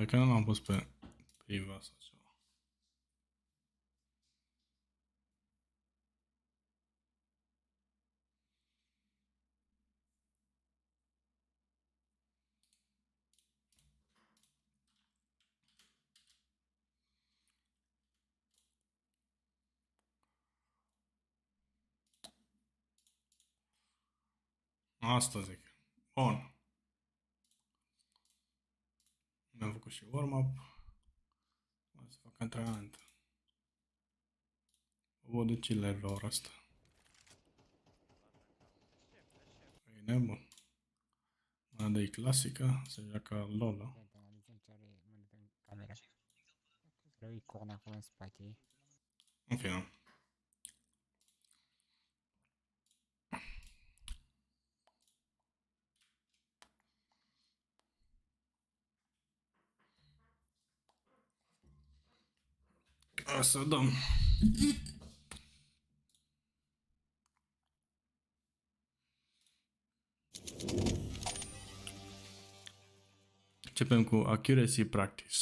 Pe că nu l-am pus pe priva sau ceva. Asta zic. Bun. Mi-am făcut și warm-up. O să fac antrenament. O de chiller la ora asta. E nebun. Mana de clasică, se joacă LOL. Icona acolo în spate. În fine. O să dăm. Începem cu accuracy practice.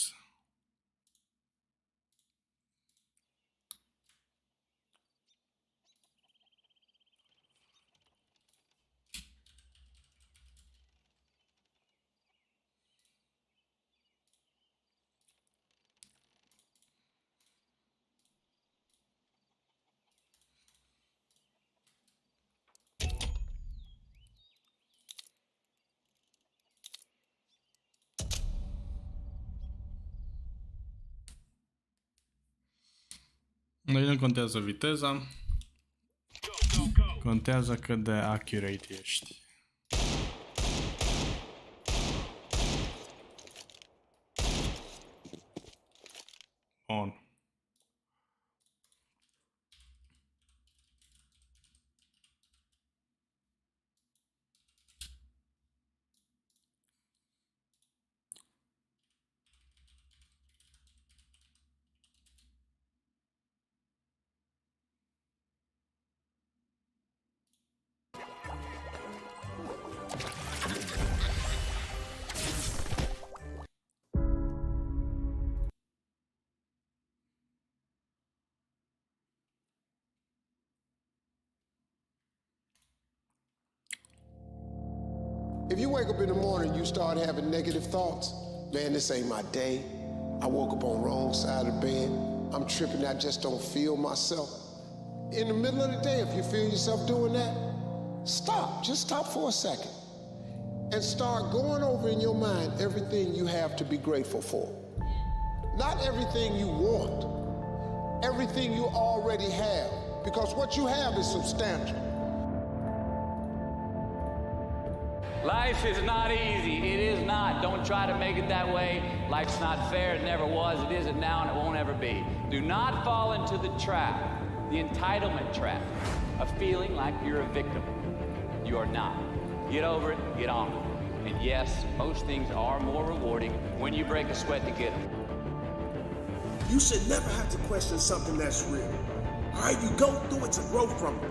Deci nu contează viteza, contează cât de accurate ești. Bun. If you wake up in the morning, you start having negative thoughts. Man, this ain't my day. I woke up on the wrong side of the bed. I'm tripping, I just don't feel myself. In the middle of the day, if you feel yourself doing that, stop. Just stop for a second. And start going over in your mind everything you have to be grateful for. Not everything you want. Everything you already have. Because what you have is substantial. Life is not easy. It is not. Don't try to make it that way. Life's not fair. It never was. It isn't now, and it won't ever be. Do not fall into the trap, the entitlement trap, of feeling like you're a victim. You are not. Get over it. Get on with it. And yes, most things are more rewarding when you break a sweat to get them. You should never have to question something that's real. All right, you go through it to grow from it.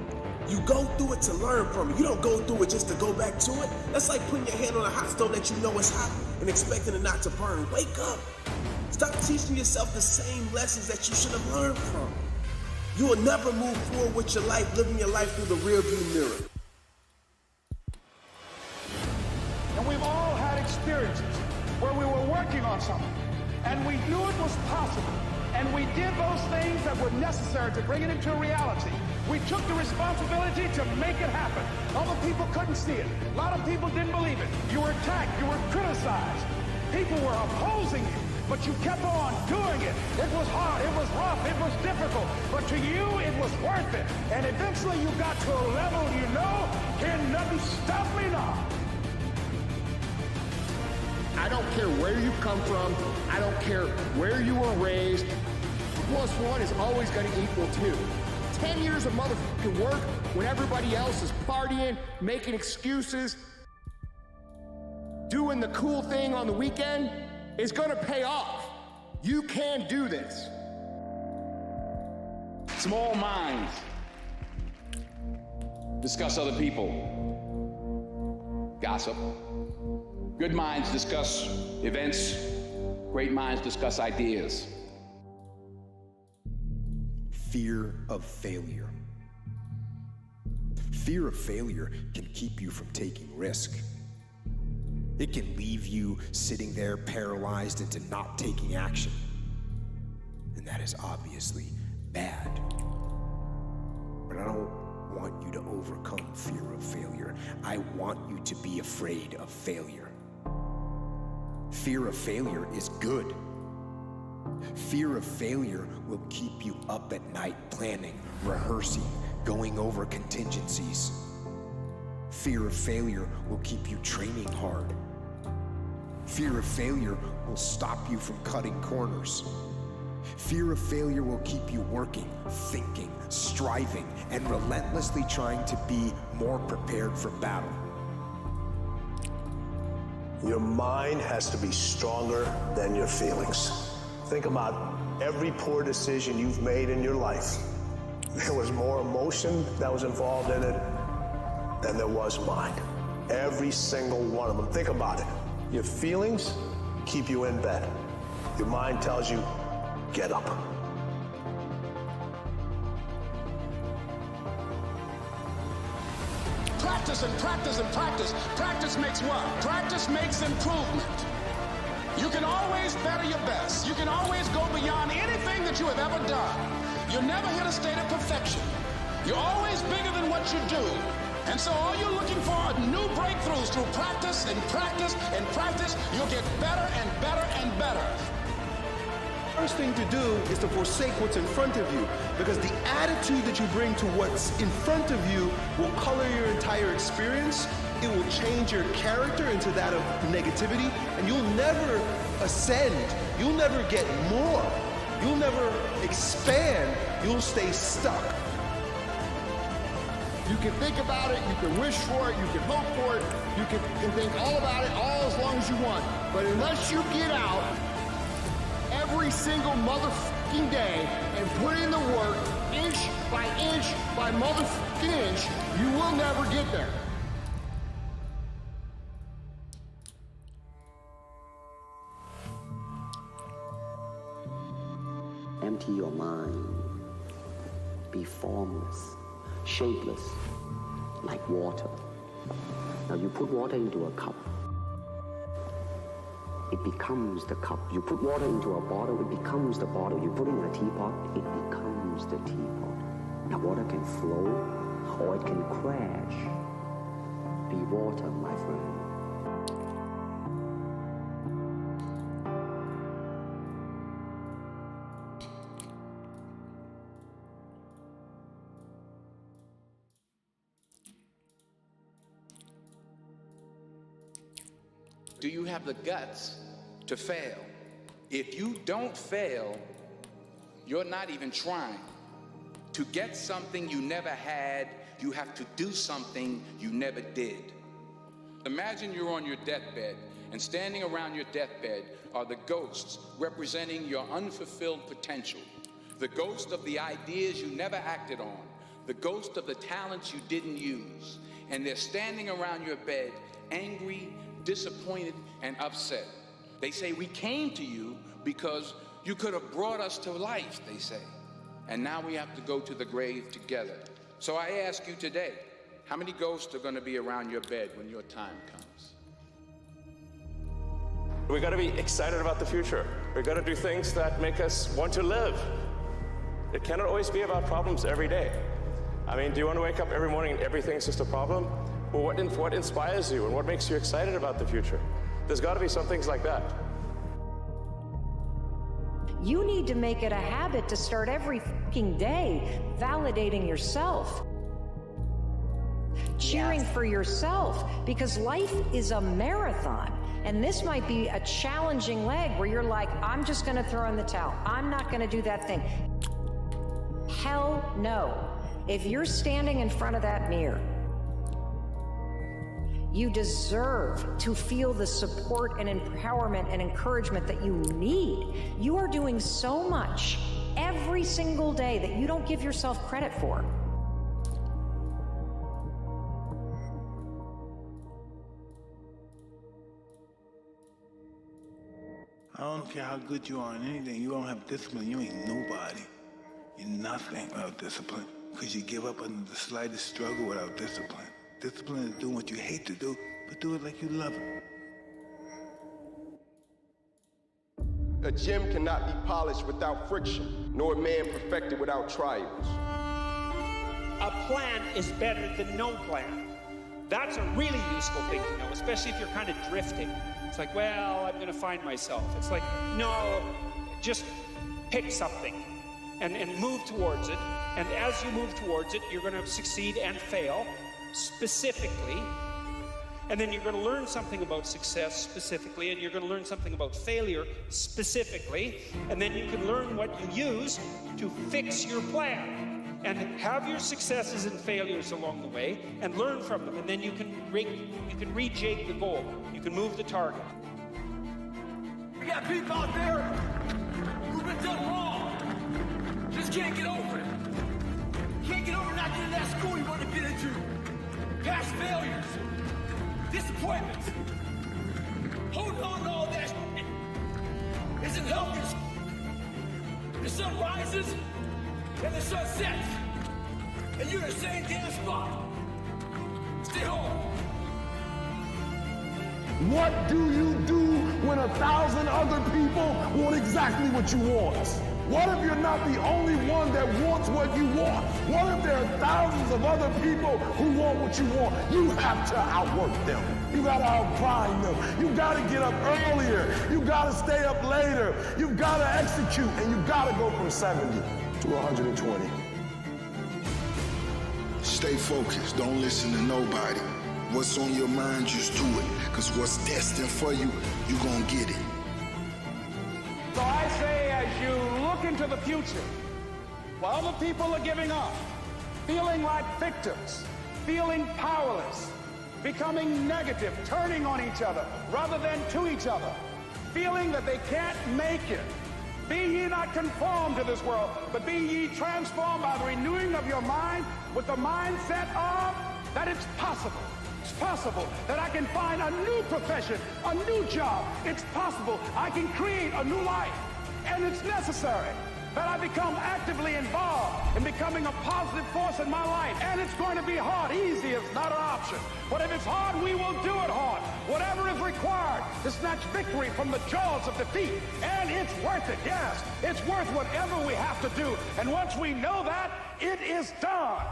You go through it to learn from it. You don't go through it just to go back to it. That's like putting your hand on a hot stove that you know is hot and expecting it not to burn. Wake up. Stop teaching yourself the same lessons that you should have learned from. You will never move forward with your life, living your life through the rearview mirror. And we've all had experiences where we were working on something and we knew it was possible. And we did those things that were necessary to bring it into reality. We took the responsibility to make it happen. Other people couldn't see it. A lot of people didn't believe it. You were attacked. You were criticized. People were opposing you, but you kept on doing it. It was hard. It was rough. It was difficult. But to you, it was worth it. And eventually you got to a level you know, can nothing stop me now. I don't care where you come from. I don't care where you were raised. 1 + 1 is always going to equal 2. 10 years of motherfucking work when everybody else is partying, making excuses, doing the cool thing on the weekend is going to pay off. You can do this. Small minds discuss other people. Gossip. Good minds discuss events Great minds discuss ideas. Fear of failure. Fear of failure can keep you from taking risk. It can leave you sitting there paralyzed into not taking action. And that is obviously bad. But I don't want you to overcome fear of failure. I want you to be afraid of failure. Fear of failure is good. Fear of failure will keep you up at night planning, rehearsing, going over contingencies. Fear of failure will keep you training hard. Fear of failure will stop you from cutting corners. Fear of failure will keep you working, thinking, striving, and relentlessly trying to be more prepared for battle. Your mind has to be stronger than your feelings. Think about every poor decision you've made in your life. There was more emotion that was involved in it than there was mind. Every single one of them. Think about it. Your feelings keep you in bed. Your mind tells you, get up. Practice and practice and practice. Practice makes what? Practice makes improvement. You can always better your best. You can always go beyond anything that you have ever done. You'll never hit a state of perfection. You're always bigger than what you do. And so all you're looking for are new breakthroughs through practice and practice and practice. You'll get better and better and better. First thing to do is to forsake what's in front of you, because the attitude that you bring to what's in front of you will color your entire experience. It will change your character into that of negativity, and you'll never ascend. You'll never get more. You'll never expand. You'll stay stuck. You can think about it, you can wish for it, you can hope for it, you can think all about it all as long as you want. But unless you get out every single motherfucking day and put in the work, inch by motherfucking inch, you will never get there. Empty your mind. Be formless, shapeless, like water. Now you put water into a cup. It becomes the cup. You put water into a bottle, it becomes the bottle. You put it in a teapot, it becomes the teapot. Now water can flow or it can crash. Be water, my friend. Do you have the guts to fail? If you don't fail, you're not even trying. To get something you never had, you have to do something you never did. Imagine you're on your deathbed, and standing around your deathbed are the ghosts representing your unfulfilled potential. The ghost of the ideas you never acted on. The ghost of the talents you didn't use. And they're standing around your bed, angry, disappointed, and upset. They say, we came to you because you could have brought us to life, they say. And now we have to go to the grave together. So I ask you today, how many ghosts are going to be around your bed when your time comes? We got to be excited about the future. We got to do things that make us want to live. It cannot always be about problems every day. I mean, do you want to wake up every morning and everything's just a problem? Well, what inspires you and what makes you excited about the future? There's got to be some things like that. You need to make it a habit to start every fucking day validating yourself. Cheering for yourself, because life is a marathon. And this might be a challenging leg where you're like, I'm just going to throw in the towel. I'm not going to do that thing. Hell no. If you're standing in front of that mirror, you deserve to feel the support and empowerment and encouragement that you need. You are doing so much every single day that you don't give yourself credit for. I don't care how good you are in anything. You don't have discipline. You ain't nobody. You're nothing without discipline. Because you give up under the slightest struggle without discipline. Discipline is doing what you hate to do, but do it like you love it. A gem cannot be polished without friction, nor a man perfected without trials. A plan is better than no plan. That's a really useful thing to know, especially if you're kind of drifting. It's like, well, I'm going to find myself. It's like, no, just pick something and move towards it. And as you move towards it, you're going to succeed and fail specifically. And then you're going to learn something about success specifically, and you're going to learn something about failure specifically. And then you can learn what you use to fix your plan. And have your successes and failures along the way, and learn from them. And then you can rejig the goal. You can move the target. We got people out there who've been done wrong. Just can't get over it. Can't get over not getting that school you want to get into. Past failures. Disappointments. Holding on to all that isn't helping. The sun rises and the sun sets, and you're in the same damn spot. Stay home. What do you do when 1,000 other people want exactly what you want? What if you're not the only one that wants what you want? What if there are thousands of other people who want what you want? You have to outwork them. You gotta outgrind them. You gotta get up earlier. You gotta stay up later. You gotta execute, and you gotta go from 70 to 120. Stay focused. Don't listen to nobody. What's on your mind, just do it. Because what's destined for you, you're gonna get it. So I say, as you look into the future, while other people are giving up, feeling like victims, feeling powerless, becoming negative, turning on each other rather than to each other, feeling that they can't make it, be ye not conformed to this world, but be ye transformed by the renewing of your mind with the mindset of that it's possible. It's possible that I can find a new profession, a new job. It's possible I can create a new life. And it's necessary that I become actively involved in becoming a positive force in my life. And it's going to be hard. Easy is not an option. But if it's hard, we will do it hard. Whatever is required to snatch victory from the jaws of defeat. And it's worth it, yes. It's worth whatever we have to do. And once we know that, it is done.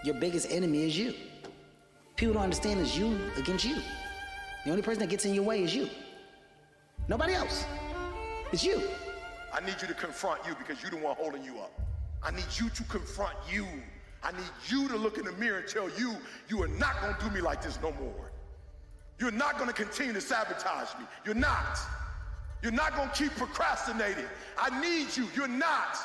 Your biggest enemy is you. People don't understand it's you against you. The only person that gets in your way is you. Nobody else. It's you. I need you to confront you because you're the one holding you up. I need you to confront you. I need you to look in the mirror and tell you, you are not going to do me like this no more. You're not going to continue to sabotage me. You're not. You're not going to keep procrastinating. I need you. You're not.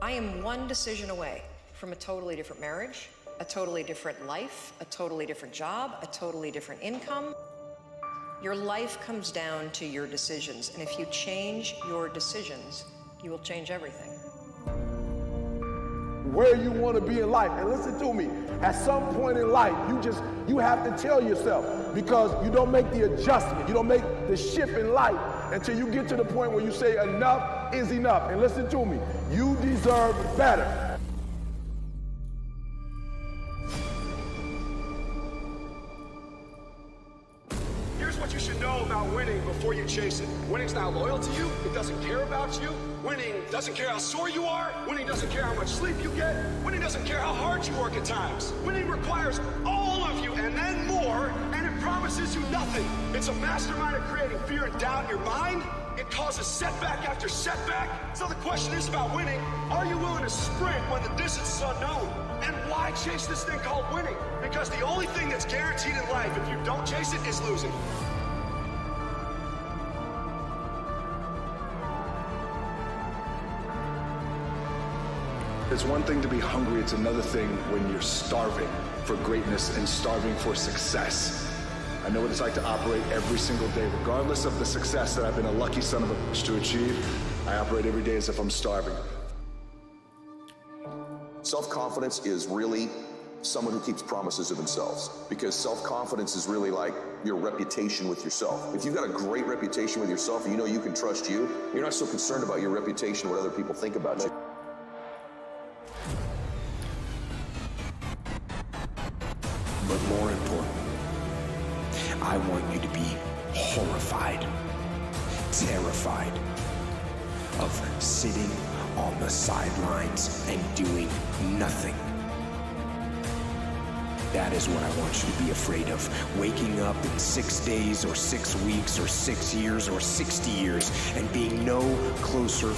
I am one decision away from a totally different marriage, a totally different life, a totally different job, a totally different income. Your life comes down to your decisions, and if you change your decisions, you will change everything. Where you want to be in life. And listen to me, at some point in life, you have to tell yourself, because you don't make the adjustment, you don't make the shift in life until you get to the point where you say enough is enough. And listen to me, you deserve better. Here's what you should know about winning before you chase it. Winning's not loyal to you. It doesn't care about you. Winning doesn't care how sore you are. Winning doesn't care how much sleep you get. Winning doesn't care how hard you work at times. Winning requires all of you and then more, and it promises you nothing. It's a mastermind at creating fear and doubt in your mind. It causes setback after setback. So the question is about winning. Are you willing to sprint when the distance is unknown? And why chase this thing called winning? Because the only thing that's guaranteed in life, if you don't chase it, is losing. It's one thing to be hungry, it's another thing when you're starving for greatness and starving for success. I know what it's like to operate every single day, regardless of the success that I've been a lucky son of a bitch to achieve. I operate every day as if I'm starving. Self-confidence is really someone who keeps promises of themselves, because self-confidence is really like your reputation with yourself. If you've got a great reputation with yourself and you know you can trust you, you're not so concerned about your reputation, what other people think about you. But more important, I want you to be horrified, terrified of sitting on the sidelines and doing nothing. That is what I want you to be afraid of. Waking up in 6 days or 6 weeks or 6 years or 60 years and being no closer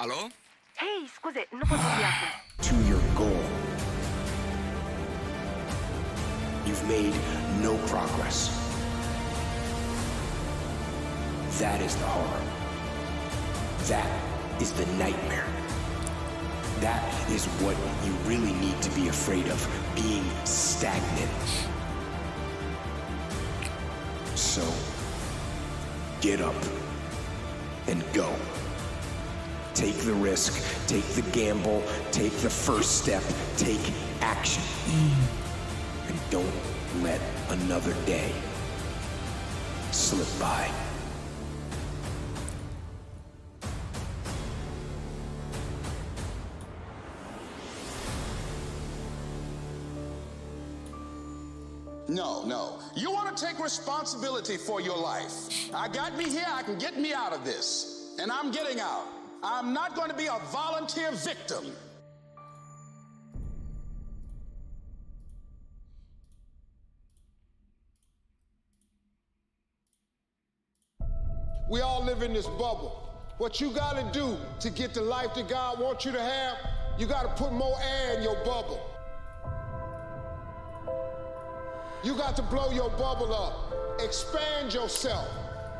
Hello? Hey, scusi, non posso spiarti. to your goal. You've made no progress. That is the horror. That is the nightmare. That is what you really need to be afraid of, being stagnant. So, get up and go. Take the risk, take the gamble, take the first step, take action. And don't let another day slip by. No. You want to take responsibility for your life. I got me here, I can get me out of this. And I'm getting out. I'm not going to be a volunteer victim. We all live in this bubble. What you gotta do to get the life that God wants you to have, you gotta put more air in your bubble. You got to blow your bubble up. Expand yourself.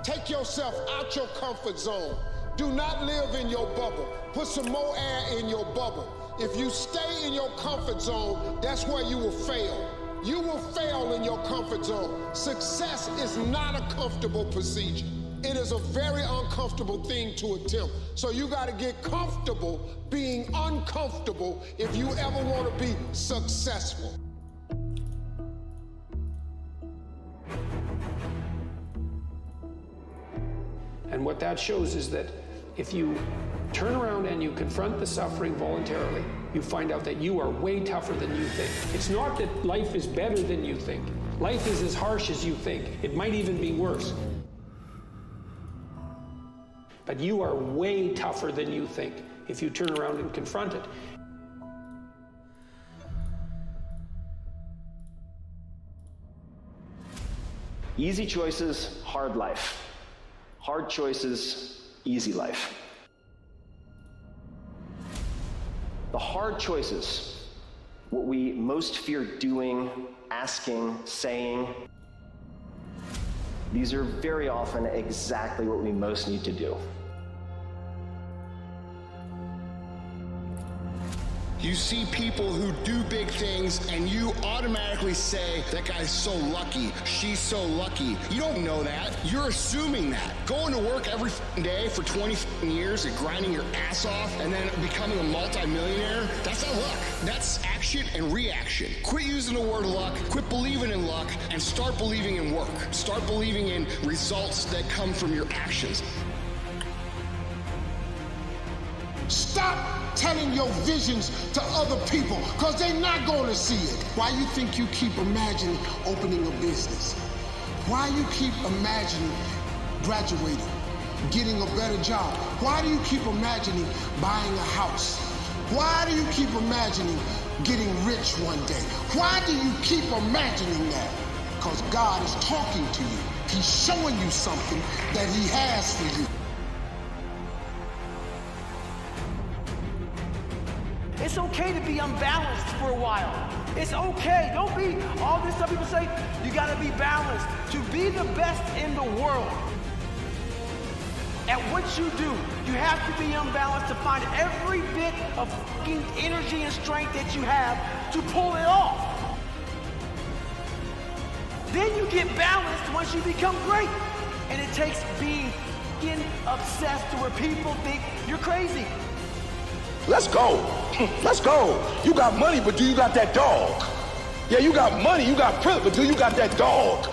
Take yourself out your comfort zone. Do not live in your bubble. Put some more air in your bubble. If you stay in your comfort zone, that's where you will fail. You will fail in your comfort zone. Success is not a comfortable procedure. It is a very uncomfortable thing to attempt. So you got to get comfortable being uncomfortable if you ever want to be successful. And what that shows is that if you turn around and you confront the suffering voluntarily, you find out that you are way tougher than you think. It's not that life is better than you think. Life is as harsh as you think. It might even be worse. But you are way tougher than you think if you turn around and confront it. Easy choices, hard life. Hard choices, easy life. The hard choices, what we most fear doing, asking, saying, these are very often exactly what we most need to do. You see people who do big things and you automatically say, that guy's so lucky, she's so lucky. You don't know that. You're assuming that. Going to work every day for 20 years and grinding your ass off and then becoming a multi-millionaire, that's not luck. That's action and reaction. Quit using the word luck, quit believing in luck, and start believing in work. Start believing in results that come from your actions. Stop telling your visions to other people, because they're not going to see it. Why you think you keep imagining opening a business? Why you keep imagining graduating, getting a better job? Why do you keep imagining buying a house? Why do you keep imagining getting rich one day? Why do you keep imagining that? Because God is talking to you. He's showing you something that he has for you. It's okay to be unbalanced for a while. It's okay. Don't be all this stuff people say, you gotta be balanced. To be the best in the world at what you do, you have to be unbalanced to find every bit of fucking energy and strength that you have to pull it off. Then you get balanced once you become great. And it takes being fucking obsessed to where people think you're crazy. Let's go. Let's go. You got money, but do you got that dog? Yeah, you got money, you got privilege, but do you got that dog?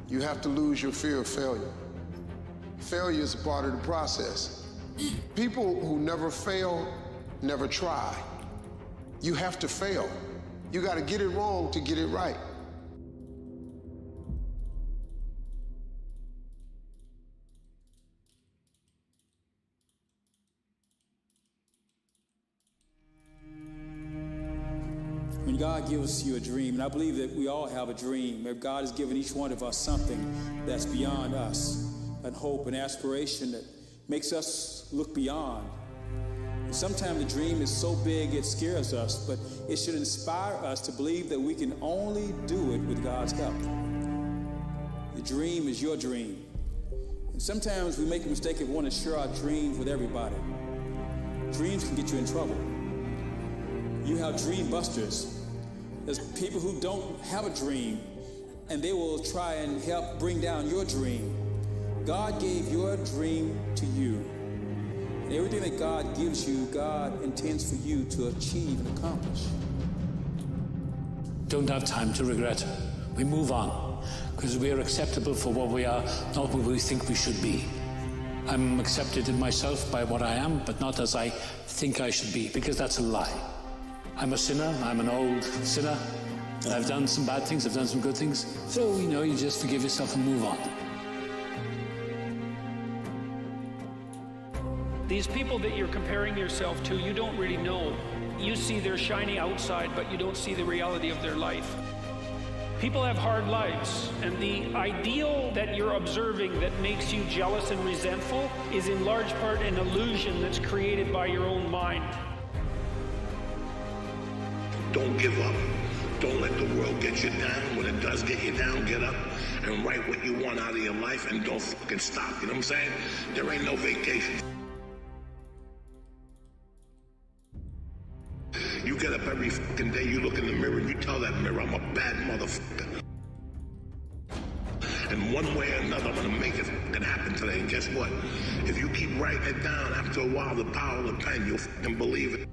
You have to lose your fear of failure. Failure is a part of the process. People who never fail, never try. You have to fail. You got to get it wrong to get it right. When God gives you a dream, and I believe that we all have a dream, that God has given each one of us something that's beyond us, and hope and aspiration that makes us look beyond. And sometimes the dream is so big it scares us, but it should inspire us to believe that we can only do it with God's help. The dream is your dream. And sometimes we make a mistake of wanting to share our dreams with everybody. Dreams can get you in trouble. You have dream busters. There's people who don't have a dream, and they will try and help bring down your dream. God gave your dream to you. And everything that God gives you, God intends for you to achieve and accomplish. Don't have time to regret. We move on, because we are acceptable for what we are, not what we think we should be. I'm accepted in myself by what I am, but not as I think I should be, because that's a lie. I'm a sinner, I'm an old sinner, and I've done some bad things, I've done some good things. So, you just forgive yourself and move on. These people that you're comparing yourself to, you don't really know. You see their shiny outside, but you don't see the reality of their life. People have hard lives, and the ideal that you're observing that makes you jealous and resentful is in large part an illusion that's created by your own mind. Don't give up. Don't let the world get you down. When it does get you down, get up and write what you want out of your life and don't fucking stop. You know what I'm saying? There ain't no vacation. You get up every fucking day, you look in the mirror and you tell that mirror, I'm a bad motherfucker. And one way or another, I'm gonna make it fucking happen today. And guess what? If you keep writing it down, after a while, the power of the pen, you'll fucking believe it.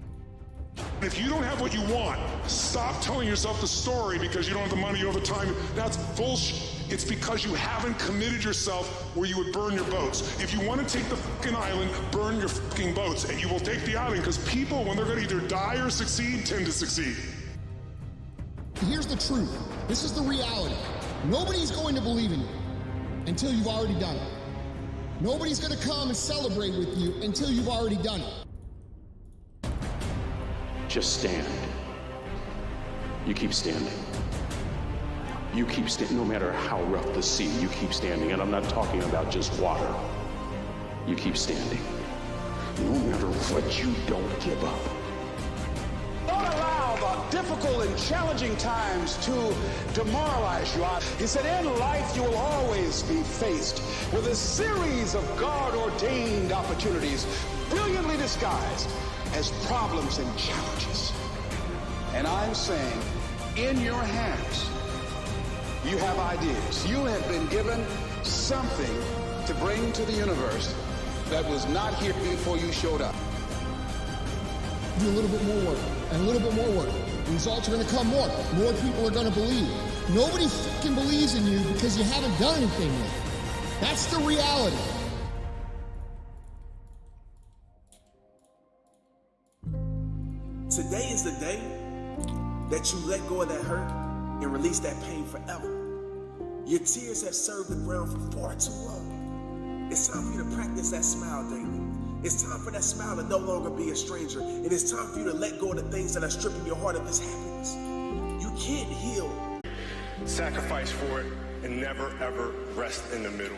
If you don't have what you want, stop telling yourself the story because you don't have the money, you don't have the time. That's bullshit. It's because you haven't committed yourself where you would burn your boats. If you want to take the fucking island, burn your fucking boats, and you will take the island because people, when they're going to either die or succeed, tend to succeed. Here's the truth. This is the reality. Nobody's going to believe in you until you've already done it. Nobody's going to come and celebrate with you until you've already done it. Just stand. You keep standing. You keep standing, no matter how rough the sea, you keep standing. And I'm not talking about just water. You keep standing. No matter what, you don't give up. Don't allow the difficult and challenging times to demoralize you. He said, in life you will always be faced with a series of God-ordained opportunities, brilliantly disguised as problems and challenges. And I'm saying, in your hands, you have ideas. You have been given something to bring to the universe that was not here before you showed up. Do a little bit more work, and a little bit more work. The results are going to come more. More people are going to believe. Nobody fucking believes in you because you haven't done anything yet. That's the reality. Today is the day that you let go of that hurt and release that pain forever. Your tears have served the ground for far too long. It's time for you to practice that smile daily. It's time for that smile to no longer be a stranger. And it's time for you to let go of the things that are stripping your heart of this happiness. You can't heal. Sacrifice for it and never ever rest in the middle.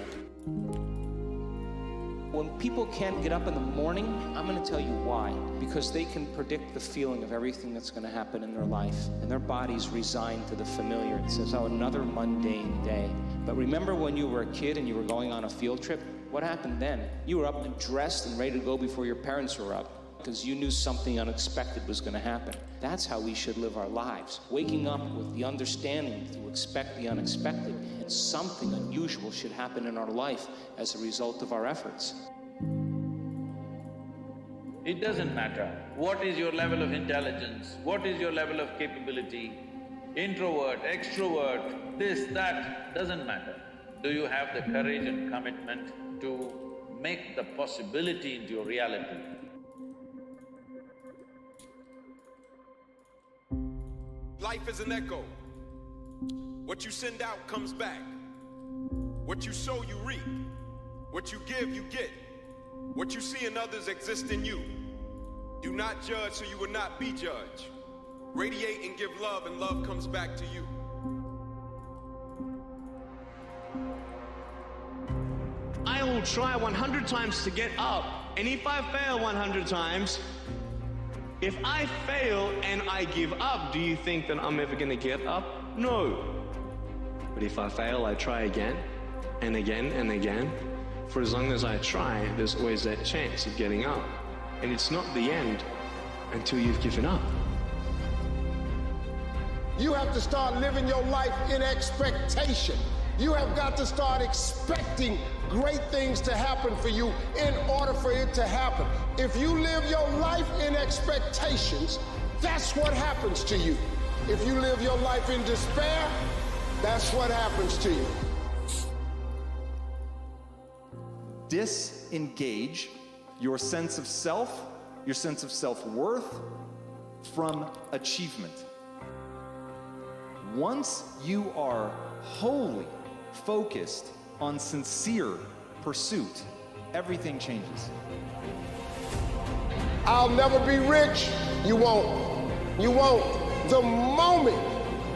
When people can't get up in the morning, I'm going to tell you why. Because they can predict the feeling of everything that's going to happen in their life. And their body's resigned to the familiar. It says, oh, another mundane day. But remember when you were a kid and you were going on a field trip? What happened then? You were up and dressed and ready to go before your parents were up. Because you knew something unexpected was going to happen. That's how we should live our lives. Waking up with the understanding to expect the unexpected. And something unusual should happen in our life as a result of our efforts. It doesn't matter. What is your level of intelligence? What is your level of capability? Introvert, extrovert, this, that, doesn't matter. Do you have the courage and commitment to make the possibility into your reality? Life is an echo. What you send out comes back. What you sow, you reap. What you give, you get. What you see in others exists in you. Do not judge so you will not be judged. Radiate and give love, and love comes back to you. I will try 100 times to get up, and if I fail 100 times, if I fail and I give up, do you think that I'm ever gonna get up? No. But if I fail, I try again, and again, and again. For as long as I try, there's always that chance of getting up. And it's not the end until you've given up. You have to start living your life in expectation. You have got to start expecting great things to happen for you in order for it to happen. If you live your life in expectations, that's what happens to you. If you live your life in despair, that's what happens to you. Disengage your sense of self, your sense of self-worth from achievement. Once you are wholly focused on sincere pursuit, everything changes. I'll never be rich. You won't. You won't. The moment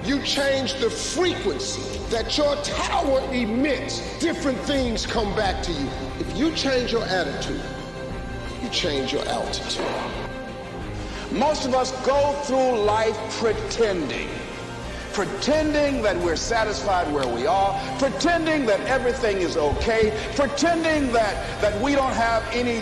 you change the frequency that your tower emits, different things come back to you. If you change your attitude, you change your altitude. Most of us go through life pretending that we're satisfied where we are, pretending that everything is okay, pretending that we don't have any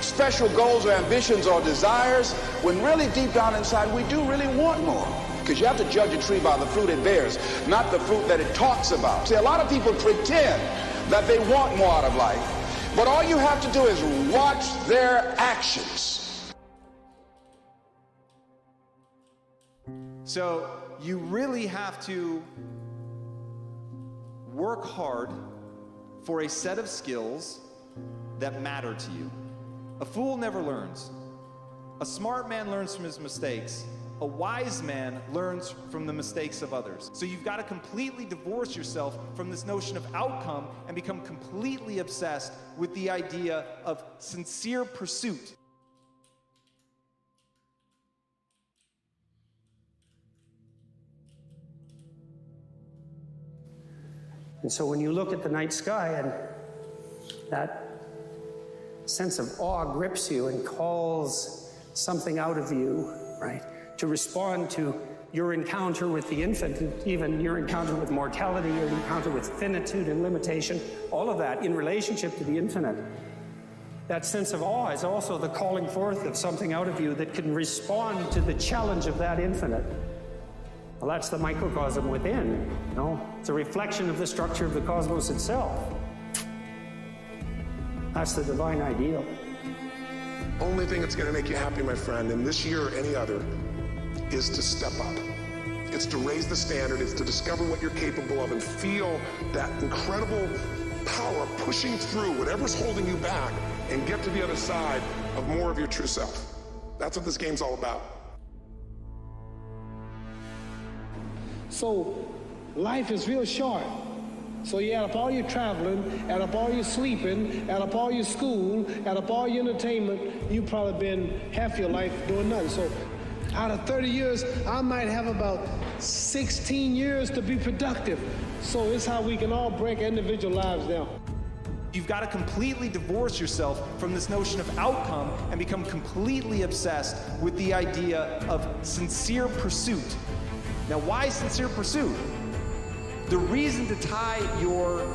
special goals or ambitions or desires, when really deep down inside we do really want more. Because you have to judge a tree by the fruit it bears, not the fruit that it talks about. See, a lot of people pretend that they want more out of life, but all you have to do is watch their actions. So you really have to work hard for a set of skills that matter to you. A fool never learns. A smart man learns from his mistakes. A wise man learns from the mistakes of others. So you've got to completely divorce yourself from this notion of outcome and become completely obsessed with the idea of sincere pursuit. And so when you look at the night sky and that sense of awe grips you and calls something out of you, right? To respond to your encounter with the infinite, even your encounter with mortality, your encounter with finitude and limitation, all of that in relationship to the infinite. That sense of awe is also the calling forth of something out of you that can respond to the challenge of that infinite. Well, that's the microcosm within, you know? It's a reflection of the structure of the cosmos itself. That's the divine ideal. Only thing that's gonna make you happy, my friend, in this year or any other, is to step up. It's to raise the standard, it's to discover what you're capable of and feel that incredible power pushing through whatever's holding you back and get to the other side of more of your true self. That's what this game's all about. So life is real short. So you add up all your traveling, add up all your sleeping, add up all your school, add up all your entertainment, you've probably been half your life doing nothing. So out of 30 years, I might have about 16 years to be productive. So it's how we can all break individual lives down. You've got to completely divorce yourself from this notion of outcome and become completely obsessed with the idea of sincere pursuit. Now, why sincere pursuit? The reason to tie your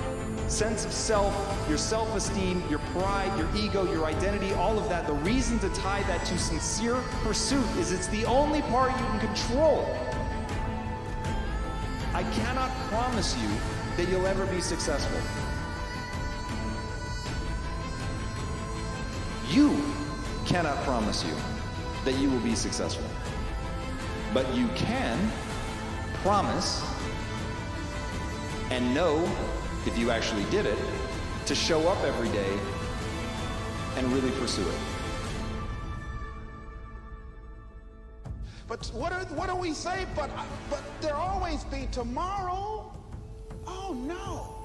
sense of self, your self-esteem, your pride, your ego, your identity, all of that, the reason to tie that to sincere pursuit is it's the only part you can control. I cannot promise you that you'll ever be successful. You cannot promise you that you will be successful. But you can promise and know, if you actually did it, to show up every day and really pursue it. But what do we say? But there'll always be tomorrow. Oh no.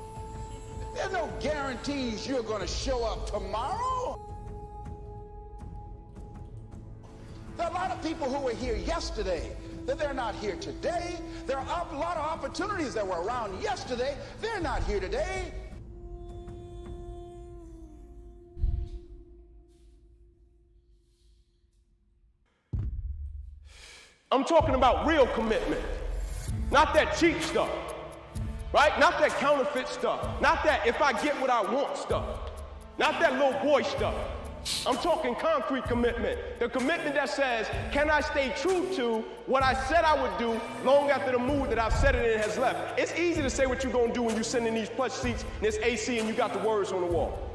There's no guarantees you're going to show up tomorrow. There are a lot of people who were here yesterday that they're not here today. There are a lot of opportunities that were around yesterday. They're not here today. I'm talking about real commitment, not that cheap stuff, right? Not that counterfeit stuff, not that if I get what I want stuff, not that little boy stuff. I'm talking concrete commitment, the commitment that says, can I stay true to what I said I would do long after the mood that I've set it in has left? It's easy to say what you're gonna do when you send in these plush seats and this AC and you got the words on the wall.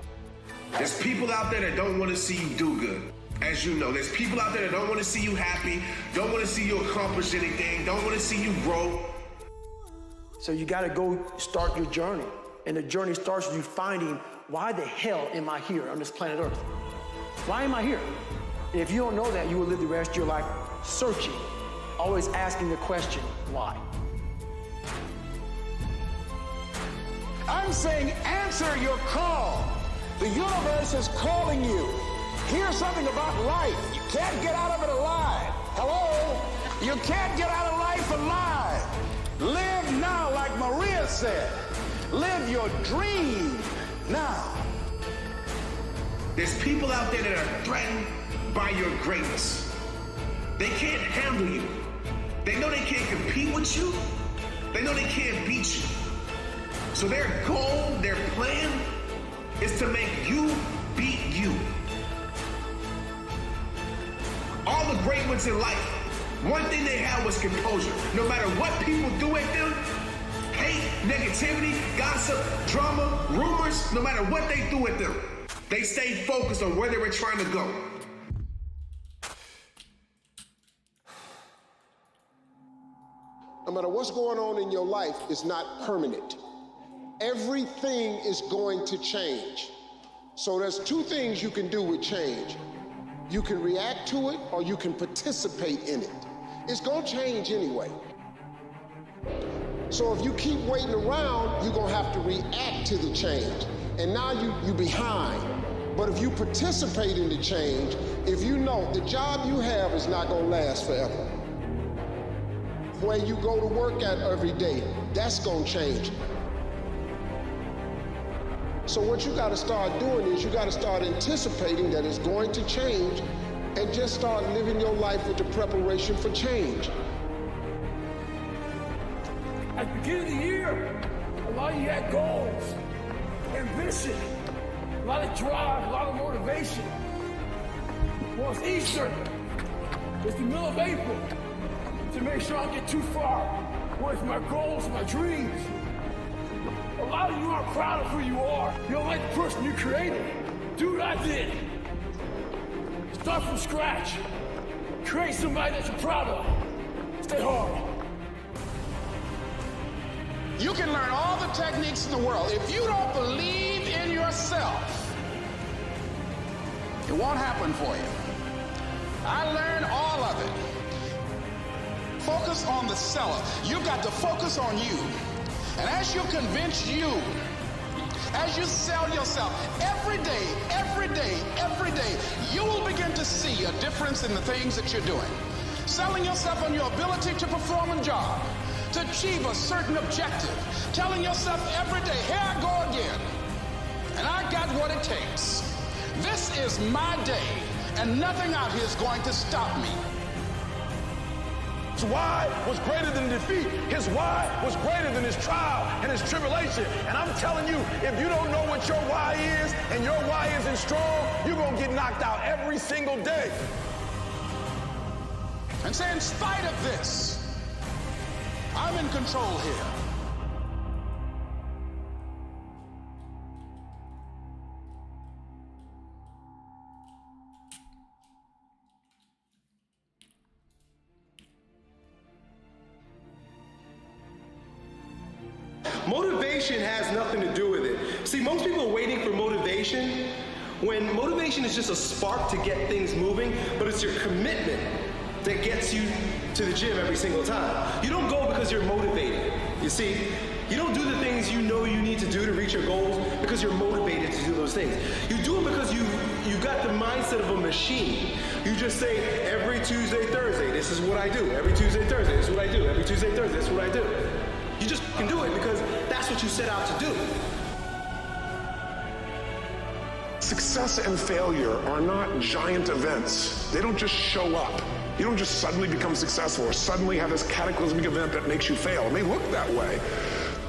There's people out there that don't want to see you do good. As you know, there's people out there that don't want to see you happy, don't want to see you accomplish anything, don't want to see you grow. So you got to go start your journey. And the journey starts with you finding, why the hell am I here on this planet Earth? Why am I here? And if you don't know that, you will live the rest of your life searching, always asking the question, why? I'm saying answer your call. The universe is calling you. Here's something about life. You can't get out of it alive. Hello? You can't get out of life alive. Live now, like Maria said. Live your dream now. There's people out there that are threatened by your greatness. They can't handle you. They know they can't compete with you. They know they can't beat you. So their goal, their plan, is to make you beat you. All the great ones in life, one thing they had was composure. No matter what people do at them, hate, negativity, gossip, drama, rumors, no matter what they do at them, they stayed focused on where they were trying to go. No matter what's going on in your life, it's not permanent. Everything is going to change. So there's two things you can do with change. You can react to it or you can participate in it. It's gonna change anyway. So if you keep waiting around, you're gonna have to react to the change. And now you're behind. But if you participate in the change, if you know the job you have is not gonna last forever. Where you go to work at every day, that's gonna change. So what you gotta start doing is you gotta start anticipating that it's going to change and just start living your life with the preparation for change. At the beginning of the year, a lot of you had goals, ambition, a lot of drive, a lot of motivation. Well, it's Easter. It's the middle of April. To make sure I don't get too far with my goals, my dreams. A lot of you aren't proud of who you are. You don't like the person you created. Do what I did. Start from scratch. Create somebody that you're proud of. Stay hard. You can learn all the techniques in the world. If you don't believe in yourself, it won't happen for you. I learned all of it. Focus on the seller. You got to focus on you. And as you convince you, as you sell yourself, every day, you will begin to see a difference in the things that you're doing. Selling yourself on your ability to perform a job, to achieve a certain objective. Telling yourself every day, here I go again. And I got what it takes. This is my day, and nothing out here is going to stop me. His why was greater than defeat. His why was greater than his trial and his tribulation. And I'm telling you, if you don't know what your why is and your why isn't strong, you're going to get knocked out every single day. And say, in spite of this, I'm in control here. motivation has nothing to do with it. See, most people are waiting for motivation when motivation is just a spark to get things moving, but it's your commitment that gets you to the gym every single time. You don't go because you're motivated. You see, you don't do the things you know you need to do to reach your goals because you're motivated to do those things. You do it because you've got the mindset of a machine. You just say, every Tuesday, Thursday, this is what I do. Every Tuesday, Thursday, this is what I do. Every Tuesday, Thursday, this is what I do. You just can do it because that's what you set out to do. Success and failure are not giant events. They don't just show up. You don't just suddenly become successful or suddenly have this cataclysmic event that makes you fail. It may look that way,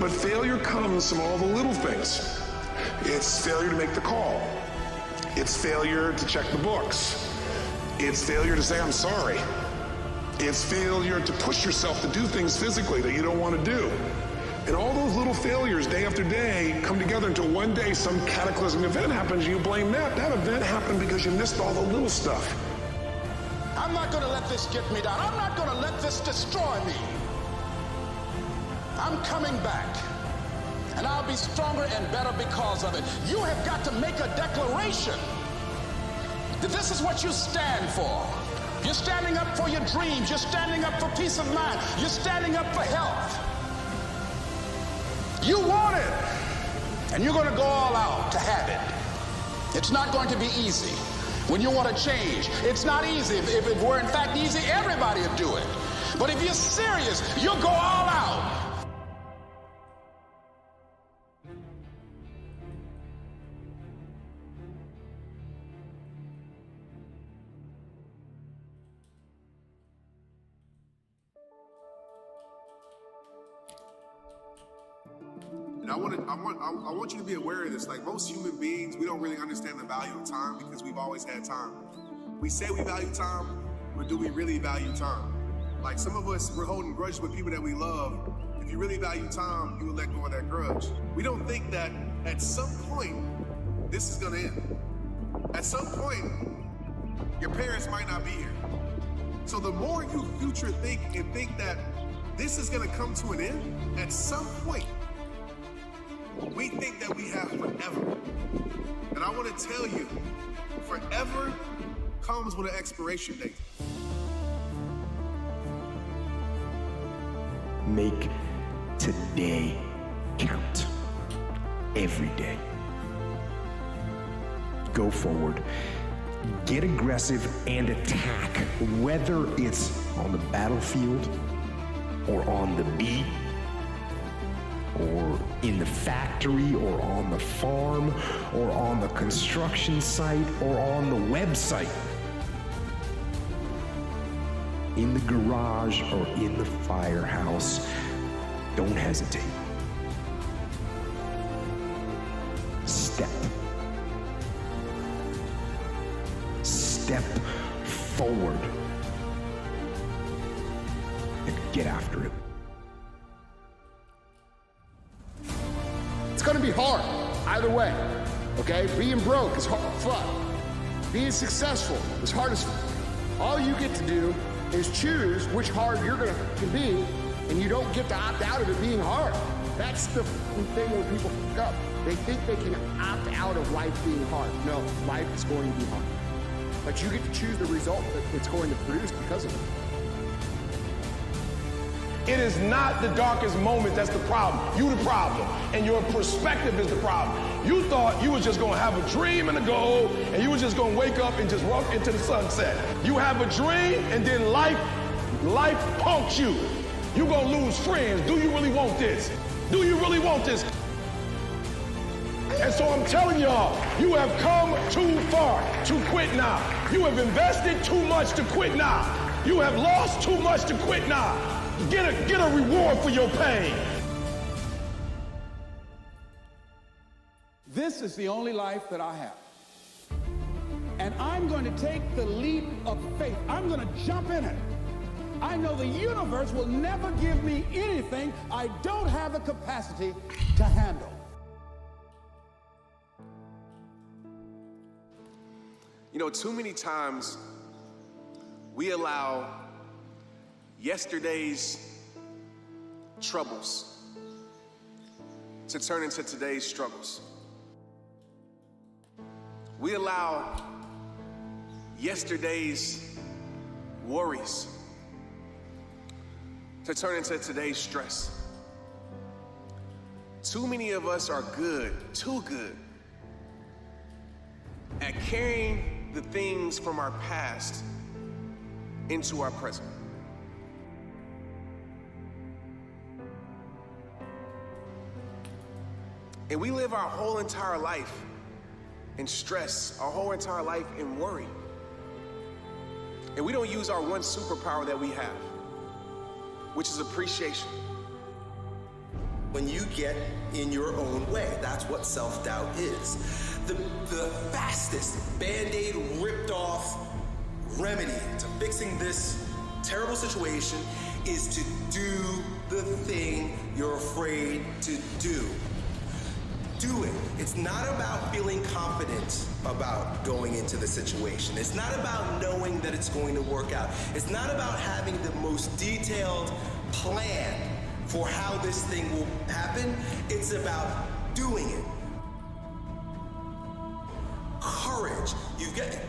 but failure comes from all the little things. It's failure to make the call. It's failure to check the books. It's failure to say, I'm sorry. It's failure to push yourself to do things physically that you don't want to do. And all those little failures, day after day, come together until one day some cataclysmic event happens and you blame that. That event happened because you missed all the little stuff. I'm not going to let this get me down. I'm not going to let this destroy me. I'm coming back. And I'll be stronger and better because of it. You have got to make a declaration that this is what you stand for. You're standing up for your dreams. You're standing up for peace of mind. You're standing up for health. You want it. And you're going to go all out to have it. It's not going to be easy. When you want to change, it's not easy. If it were in fact easy, everybody would do it. But if you're serious, you'll go all out. And I want you to be aware of this. Like, most human beings, we don't really understand the value of time because we've always had time. We say we value time, but do we really value time? Like, some of us, we're holding grudges with people that we love. If you really value time, you will let go of that grudge. We don't think that at some point, this is gonna end. At some point, your parents might not be here. So the more you future think and think that this is gonna come to an end, at some point, we think that we have forever. And I want to tell you, forever comes with an expiration date. Make today count. Every day. Go forward. Get aggressive and attack, whether it's on the battlefield or on the beat, or in the factory, or on the farm, or on the construction site, or on the website, in the garage, or in the firehouse. Don't hesitate. Step forward and get after it. It's gonna be hard, either way, okay? Being broke is fun. Being successful is hard as fuck. All you get to do is choose which hard you're can be, and you don't get to opt out of it being hard. That's the thing when people fuck up. They think they can opt out of life being hard. No, life is going to be hard. But you get to choose the result that it's going to produce because of it. It is not the darkest moment that's the problem. You the problem. And your perspective is the problem. You thought you was just gonna have a dream and a goal, and you was just gonna wake up and just walk into the sunset. You have a dream, and then life punks you. You gonna lose friends. Do you really want this? Do you really want this? And so I'm telling y'all, you have come too far to quit now. You have invested too much to quit now. You have lost too much to quit now. Get a reward for your pain. This is the only life that I have. And I'm going to take the leap of faith. I'm going to jump in it. I know the universe will never give me anything I don't have the capacity to handle. You know, too many times we allow yesterday's troubles to turn into today's struggles. We allow yesterday's worries to turn into today's stress. Too many of us are too good, at carrying the things from our past into our present. And we live our whole entire life in stress, our whole entire life in worry. And we don't use our one superpower that we have, which is appreciation. When you get in your own way, that's what self-doubt is. The fastest Band-Aid ripped off remedy to fixing this terrible situation is to do the thing you're afraid to do. Do it. It's not about feeling confident about going into the situation. It's not about knowing that it's going to work out. It's not about having the most detailed plan for how this thing will happen. It's about doing it. Courage.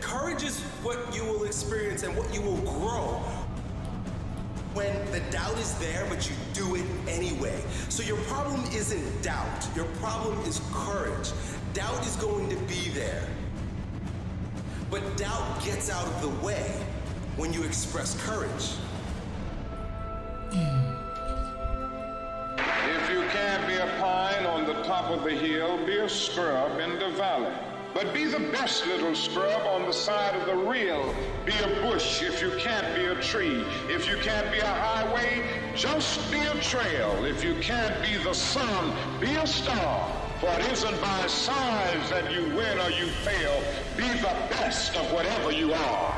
Courage is what you will experience and what you will grow when the doubt is there, but you do it anyway. So your problem isn't doubt. Your problem is courage. Doubt is going to be there. But doubt gets out of the way when you express courage. If you can't be a pine on the top of the hill, be a scrub in the valley. But be the best little scrub on the side of the rill. Be a bush if you can't be a tree. If you can't be a highway, just be a trail. If you can't be the sun, be a star. For it isn't by size that you win or you fail. Be the best of whatever you are.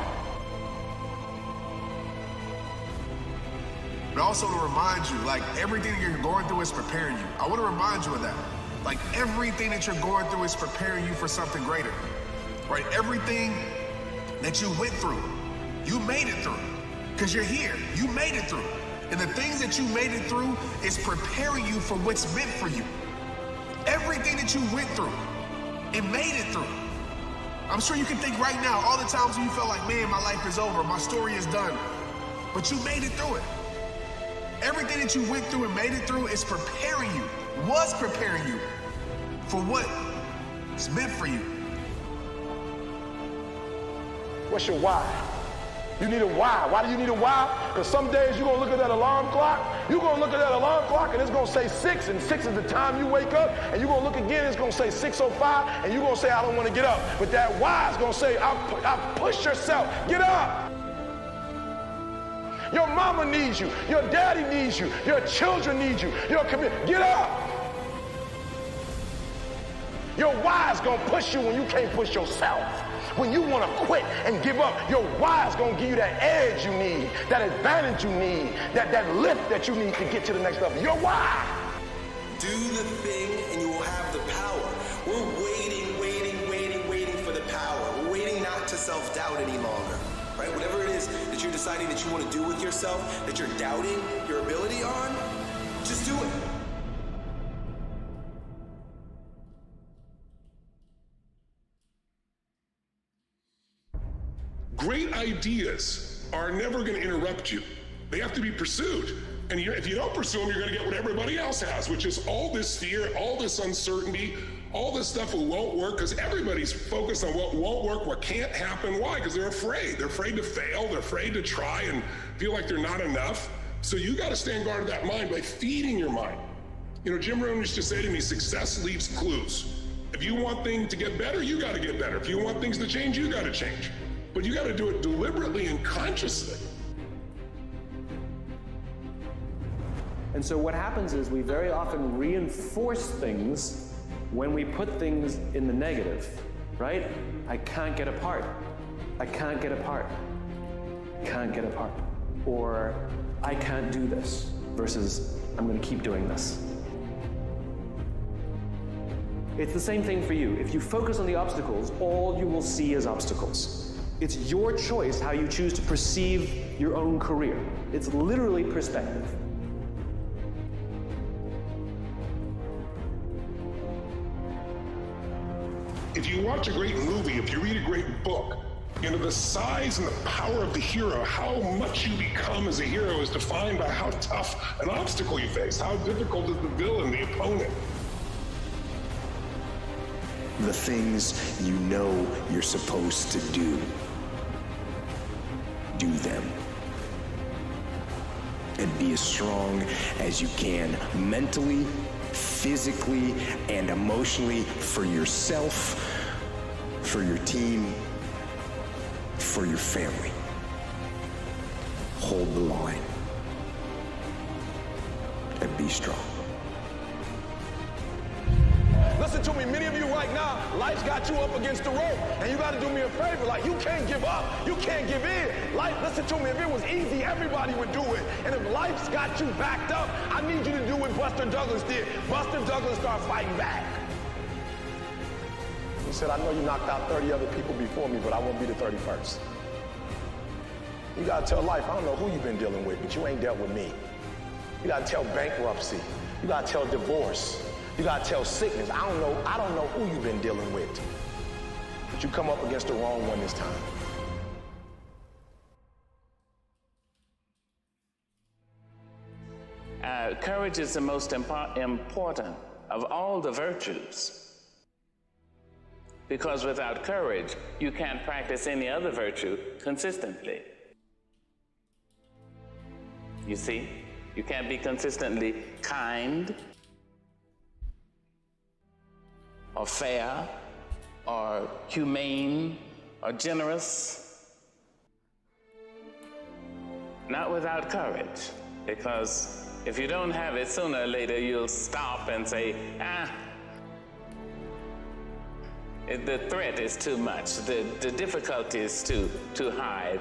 But also to remind you, like, everything you're going through is preparing you. I want to remind you of that. Like, everything that you're going through is preparing you for something greater, right? Everything that you went through, you made it through, because you're here. You made it through. And the things that you made it through is preparing you for what's meant for you. Everything that you went through, it made it through. I'm sure you can think right now, all the times when you felt like, man, my life is over, my story is done, but you made it through it. Everything that you went through and made it through is preparing you, was preparing you for what is meant for you. What's your why? You need a why. Why do you need a why? Because some days you're going to look at that alarm clock, and it's going to say 6, and 6 is the time you wake up, and you're going to look again, it's going to say 6:05, and you're going to say, I don't want to get up. But that why is going to say, I'll push yourself, get up. Your mama needs you, your daddy needs you, your children need you, your community, get up. Your why is going to push you when you can't push yourself. When you want to quit and give up, your why is going to give you that edge you need, that advantage you need, that lift that you need to get to the next level. Your why. Do the thing and you will have the power. We're waiting for the power. We're waiting not to self-doubt any longer, right? Whatever it is that you're deciding that you want to do with yourself, that you're doubting your ability on, just do it. Great ideas are never going to interrupt you. They have to be pursued. And if you don't pursue them, you're going to get what everybody else has, which is all this fear, all this uncertainty, all this stuff that won't work, because everybody's focused on what won't work, what can't happen. Why? Because they're afraid. They're afraid to fail. They're afraid to try and feel like they're not enough. So you got to stand guard of that mind by feeding your mind. You know, Jim Rohn used to say to me, success leaves clues. If you want things to get better, you got to get better. If you want things to change, you got to change. But you got to do it deliberately and consciously. And so what happens is we very often reinforce things when we put things in the negative, right? I can't get apart. I can't get apart. Can't get apart. Or I can't do this versus I'm going to keep doing this. It's the same thing for you. If you focus on the obstacles, all you will see is obstacles. It's your choice how you choose to perceive your own career. It's literally perspective. If you watch a great movie, if you read a great book, you know, the size and the power of the hero, how much you become as a hero is defined by how tough an obstacle you face, how difficult is the villain, the opponent. The things you know you're supposed to do them. And be as strong as you can, mentally, physically, and emotionally, for yourself, for your team, for your family. Hold the line. And be strong. Listen to me, many of you right now, life's got you up against the rope, and you gotta do me a favor. Like, you can't give up, you can't give in. Life, listen to me, if it was easy, everybody would do it. And if life's got you backed up, I need you to do what Buster Douglas did. Buster Douglas started fighting back. He said, I know you knocked out 30 other people before me, but I won't be the 31st. You gotta tell life, I don't know who you've been dealing with, but you ain't dealt with me. You gotta tell bankruptcy. You gotta tell divorce. You gotta tell sickness. I don't know who you've been dealing with. But you come up against the wrong one this time. Courage is the most important of all the virtues. Because without courage, you can't practice any other virtue consistently. You see? You can't be consistently kind, or fair, or humane, or generous. Not without courage, because if you don't have it, sooner or later you'll stop and say, the threat is too much, the difficulty is too high,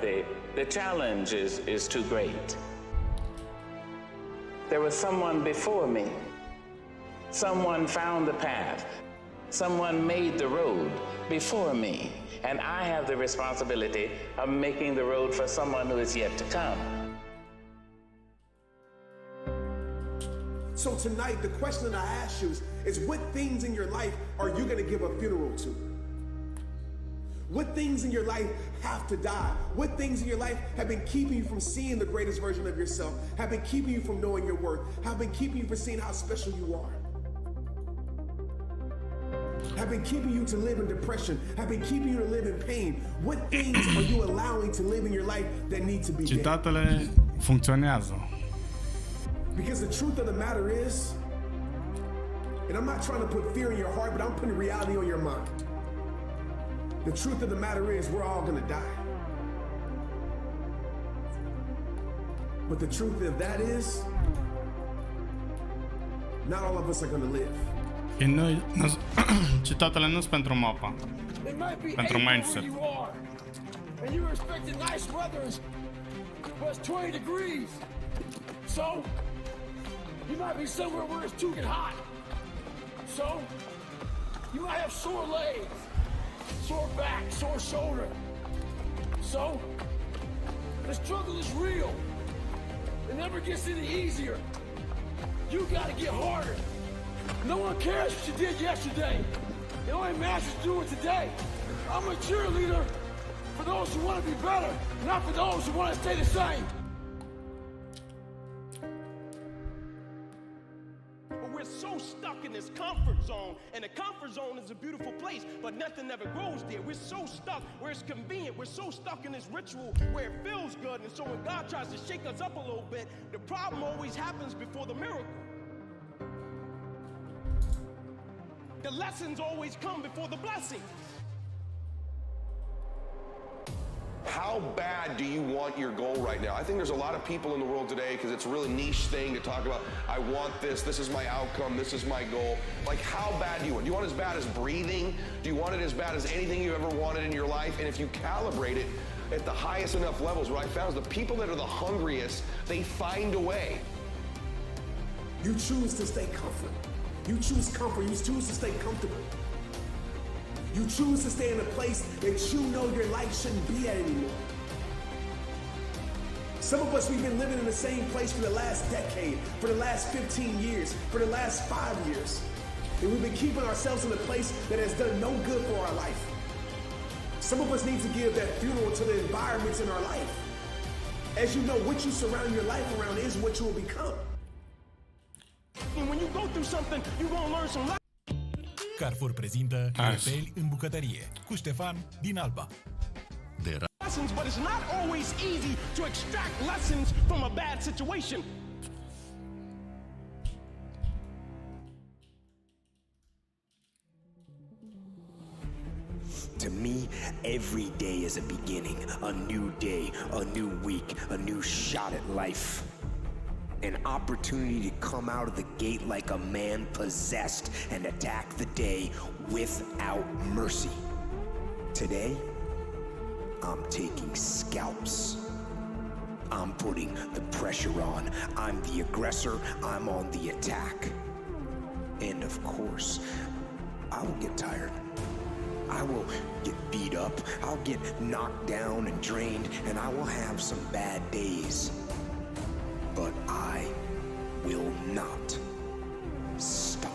the challenge is too great. There was someone before me. Someone found the path. Someone made the road before me, and I have the responsibility of making the road for someone who is yet to come. So tonight, the question that I ask you is what things in your life are you going to give a funeral to? What things in your life have to die? What things in your life have been keeping you from seeing the greatest version of yourself, have been keeping you from knowing your worth, have been keeping you from seeing how special you are? Have been keeping you to live in depression, have been keeping you to live in pain. What things are you allowing to live in your life that need to be dead? Citatele funcționează. Because the truth of the matter is, and I'm not trying to put fear in your heart, but I'm putting reality on your mind. The truth of the matter is, we're all gonna die. But the truth of that is, not all of us are gonna live. Citatele nu sunt pentru mapa, pentru mindset. And you're expecting nice weather, but it's 20 degrees. So, you might be somewhere where it's too hot. So, you might have sore legs, sore back, sore shoulder. So, the struggle is real. It never gets any easier. You gotta get harder. No one cares what you did yesterday. It only matters to do it today. I'm a cheerleader for those who want to be better, not for those who want to stay the same. We're so stuck in this comfort zone, and the comfort zone is a beautiful place, but nothing ever grows there. We're so stuck where it's convenient. We're so stuck in this ritual where it feels good, and so when God tries to shake us up a little bit, the problem always happens before the miracle. The lessons always come before the blessings. How bad do you want your goal right now? I think there's a lot of people in the world today, because it's a really niche thing to talk about, I want this is my outcome, this is my goal. Like, how bad do you want? Do you want it as bad as breathing? Do you want it as bad as anything you ever wanted in your life? And if you calibrate it at the highest enough levels, what I found is the people that are the hungriest, they find a way. You choose to stay comfort. You choose comfort. You choose to stay comfortable. You choose to stay in a place that you know your life shouldn't be at anymore. Some of us, we've been living in the same place for the last decade, for the last 15 years, for the last 5 years. And we've been keeping ourselves in a place that has done no good for our life. Some of us need to give that funeral to the environments in our life. As you know, what you surround your life around is what you will become. And when you go through something, you're gonna learn some lessons. Carrefour prezintă Repeli în bucătărie cu Ștefan din Alba. Lessons, but it's not always easy to extract lessons from a bad situation. To me, every day is a beginning, a new day, a new week, a new shot at life. An opportunity to come out of the gate like a man possessed and attack the day without mercy. Today, I'm taking scalps. I'm putting the pressure on. I'm the aggressor. I'm on the attack. And of course, I will get tired. I will get beat up. I'll get knocked down and drained, and I will have some bad days. But I will not stop.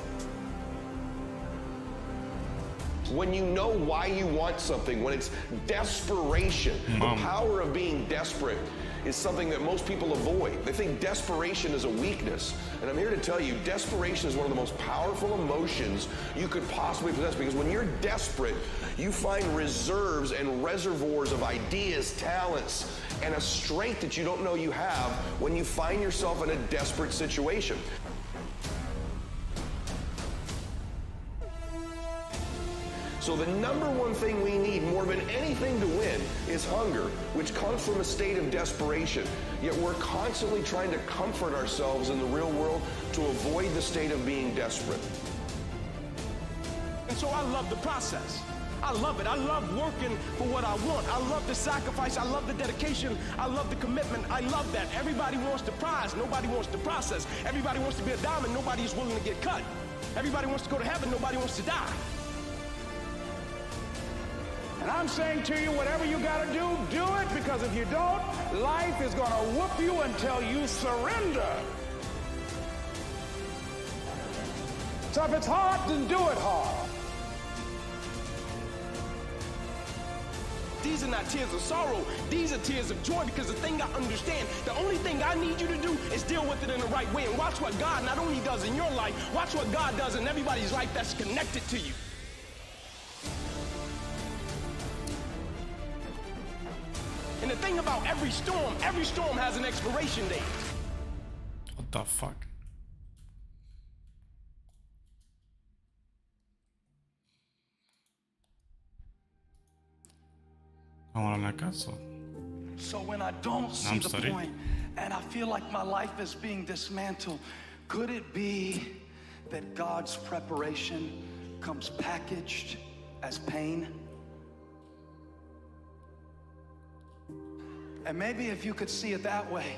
When you know why you want something, when it's desperation, the power of being desperate is something that most people avoid. They think desperation is a weakness. And I'm here to tell you, desperation is one of the most powerful emotions you could possibly possess, because when you're desperate, you find reserves and reservoirs of ideas, talents, and a strength that you don't know you have when you find yourself in a desperate situation. So the number one thing we need more than anything to win is hunger, which comes from a state of desperation. Yet we're constantly trying to comfort ourselves in the real world to avoid the state of being desperate. And so I love the process. I love it. I love working for what I want. I love the sacrifice. I love the dedication. I love the commitment. I love that. Everybody wants the prize. Nobody wants the process. Everybody wants to be a diamond. Nobody is willing to get cut. Everybody wants to go to heaven. Nobody wants to die. And I'm saying to you, whatever you got to do it, because if you don't, life is going to whoop you until you surrender. So if it's hard, then do it hard. These are not tears of sorrow. These are tears of joy, because the thing I understand, the only thing I need you to do is deal with it in the right way and watch what God not only does in your life, watch what God does in everybody's life that's connected to you. And the thing about every storm has an expiration date. What the fuck? So when I don't see the point and I feel like my life is being dismantled, could it be that God's preparation comes packaged as pain? And maybe if you could see it that way,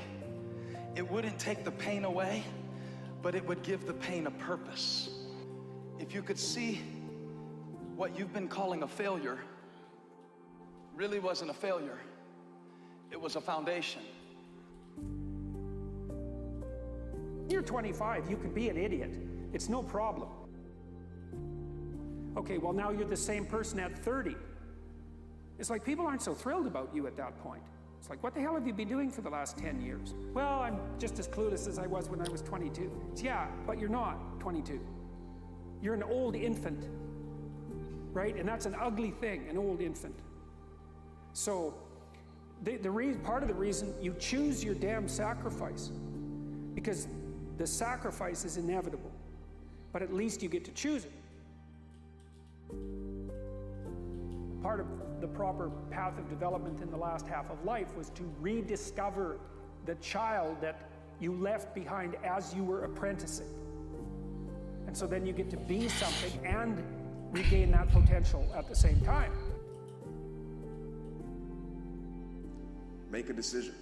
it wouldn't take the pain away, but it would give the pain a purpose. If you could see what you've been calling a failure really wasn't a failure, it was a foundation. You're 25, you could be an idiot. It's no problem. Okay, well now you're the same person at 30. It's like people aren't so thrilled about you at that point. It's like, what the hell have you been doing for the last 10 years? Well, I'm just as clueless as I was when I was 22. It's, yeah, but you're not 22. You're an old infant, right? And that's an ugly thing, an old infant. So part of the reason you choose your damn sacrifice, because the sacrifice is inevitable, but at least you get to choose it. Part of the proper path of development in the last half of life was to rediscover the child that you left behind as you were apprenticing. And so then you get to be something and regain that potential at the same time. Make a decision.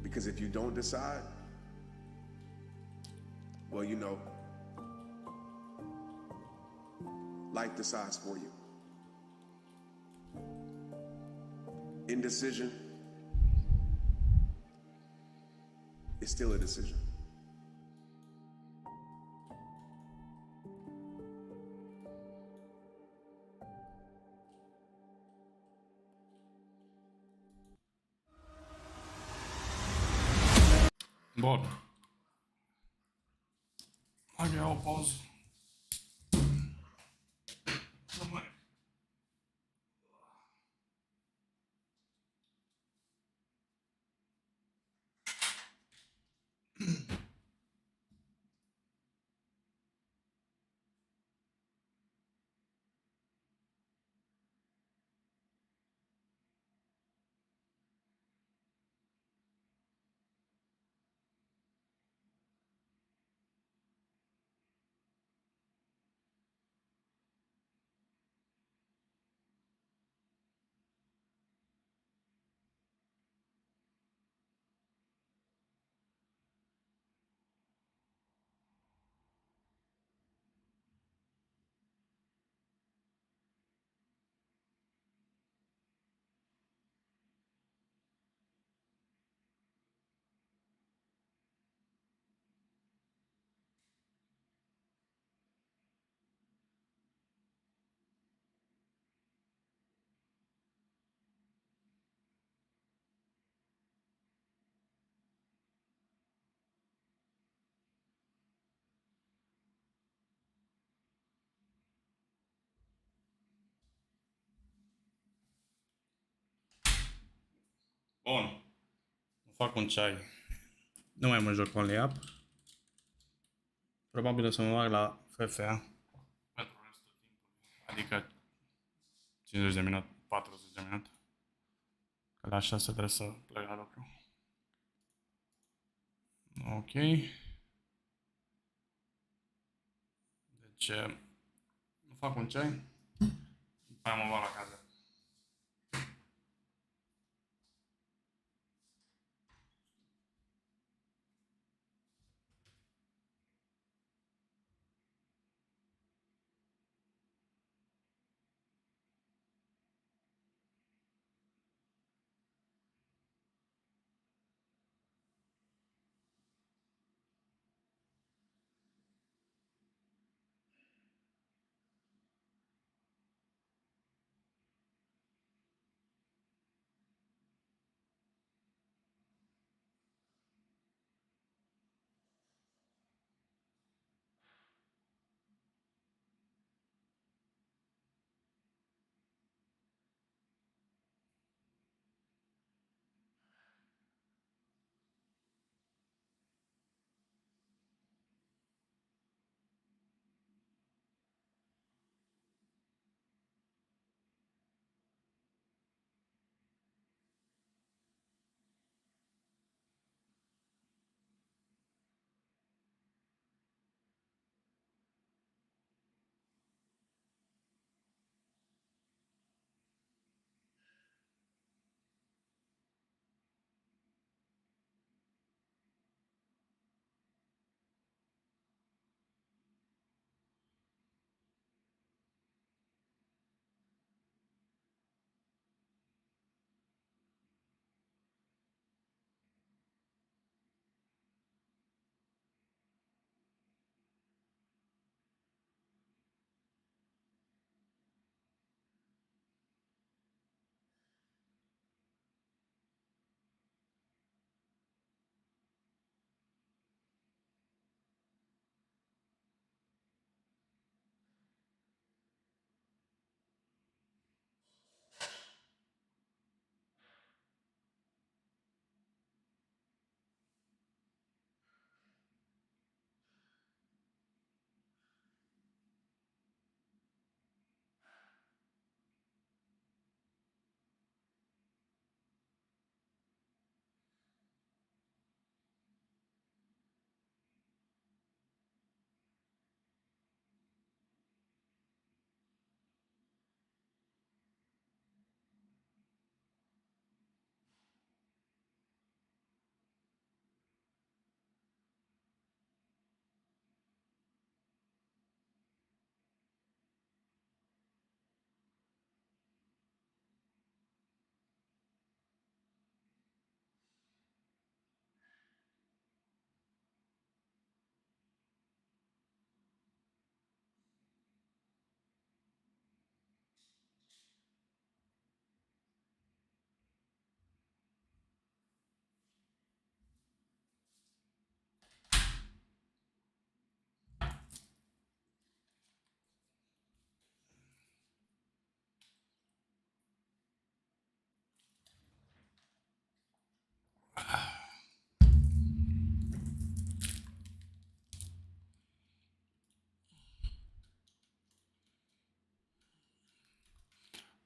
Because if you don't decide, well, you know, life decides for you. Indecision is still a decision. Bun. Hai că iau o pauză. Nu mai... Bun. Fac un ceai. Nu mai mă joc cu Aliap. Probabil o să mă bag la FFA. Pentru restul timpului. Adică 50 de minute, 40 de minute. Că la 6 trebuie să plec la lucru. Ok. Deci, fac un ceai. După aia mă bag la casă.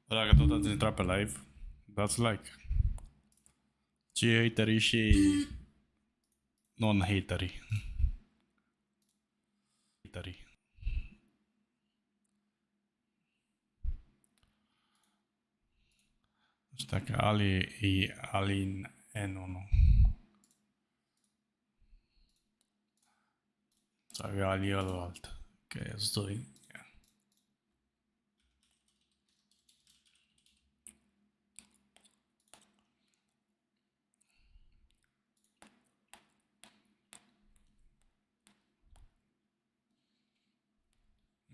Dacă tot ați intrat pe live, dați like. Și haterii și non-haterii. Haterii. Nu știu dacă Ali e Alin N1 sau e Ali ălalt, că e doi.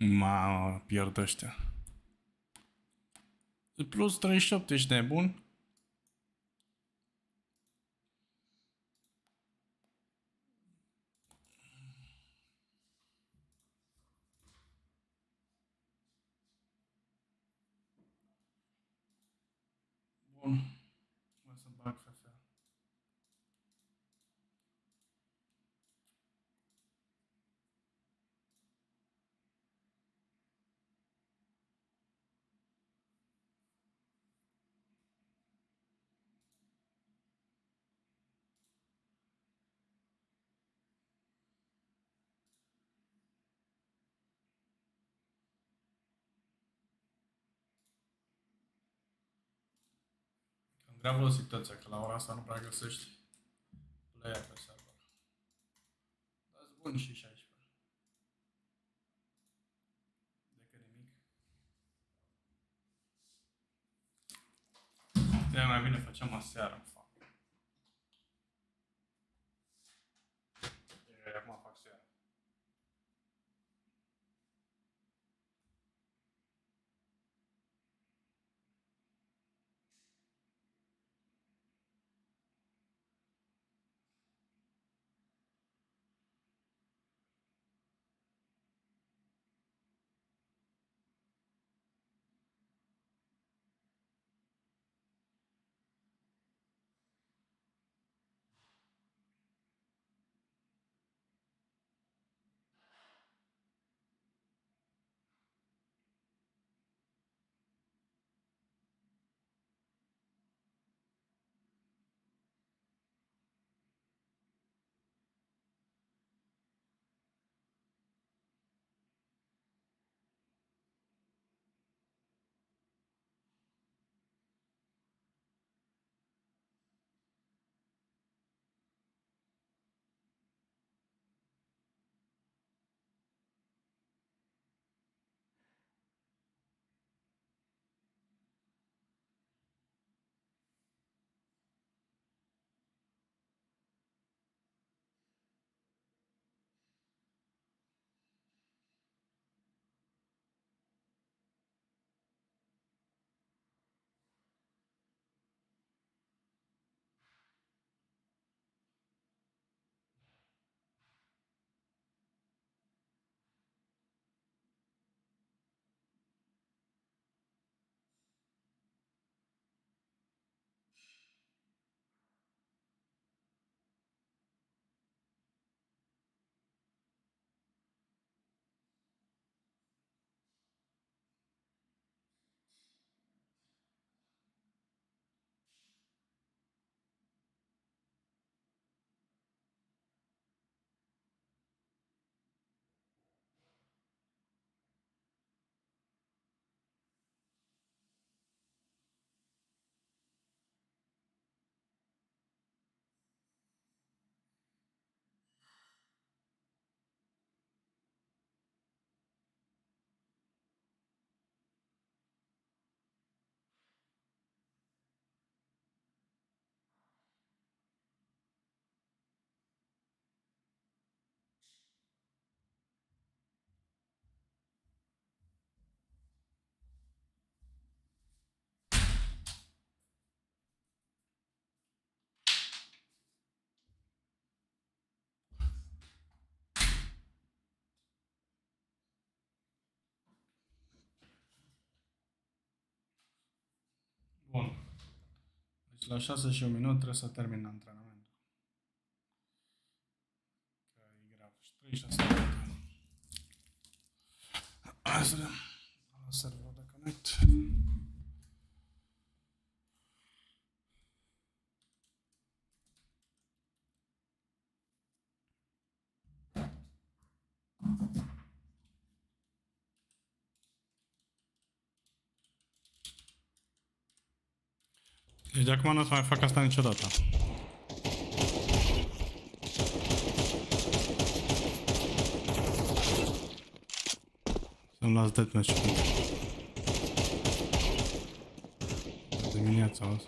Mamă, pierd ăștia. Plus 38, ești nebun? Bun. O să bag FF. Gravă o situație, că la ora asta nu prea găsești play pe server. Dați bun și 16. Decât nimic. De mai bine facem aseară, mă fac. Acum fac seara. Bun. Deci la 6 și 1 minut trebuie să termin antrenamentul. Că e grav. Și 36 de minute. Hai să vedem. La serverul de connect. Deci de acum nu o să mai fac asta niciodată. Să-mi las deathmatch dimineața asta.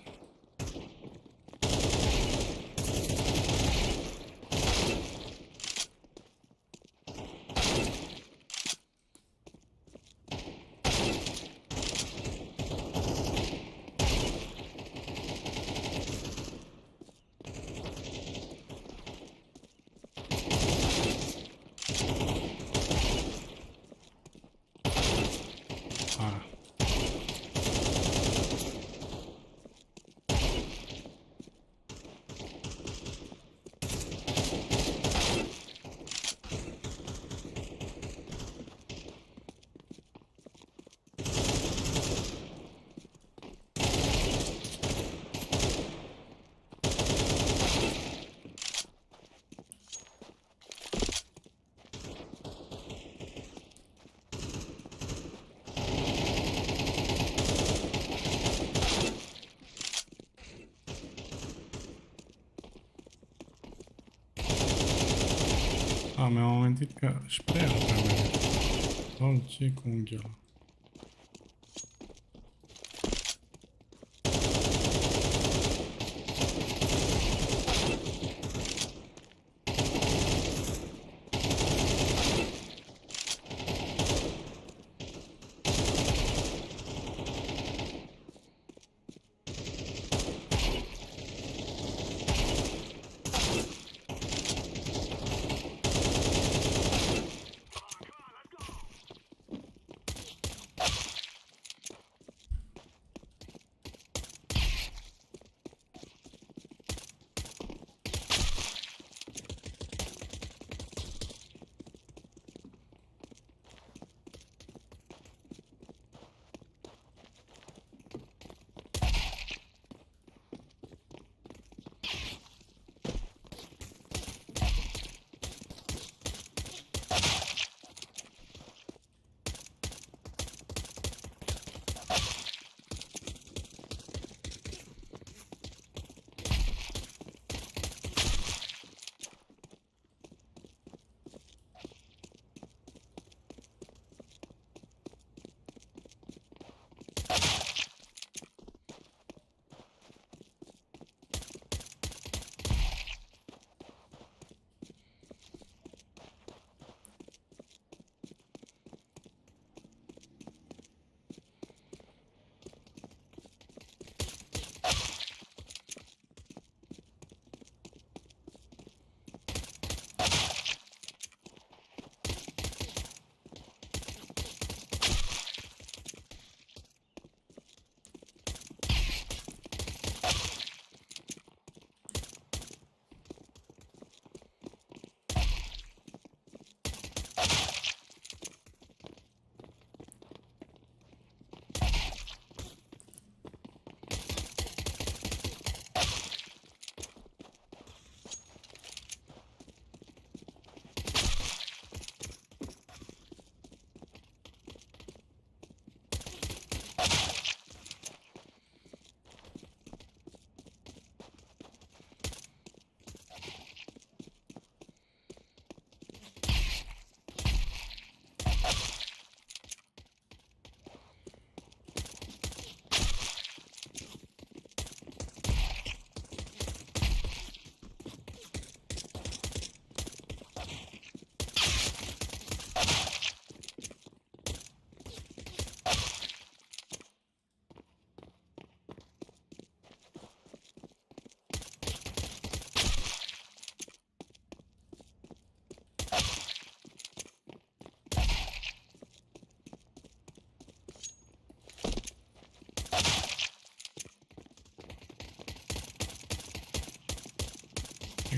Mi-am amintit că și prea nu trebuie. Ce cu unghiul ăla?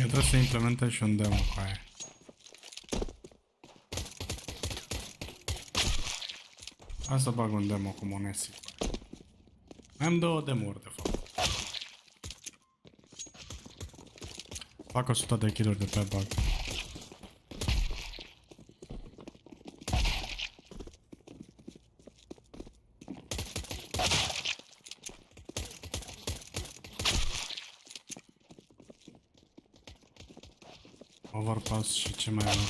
Trebuie să implementez și un demo cu aia. Hai să bag un demo cu mONESY. Am două demo-uri de fapt. Fac 100 de kill-uri de pe bug. Overpass și ce mai avem?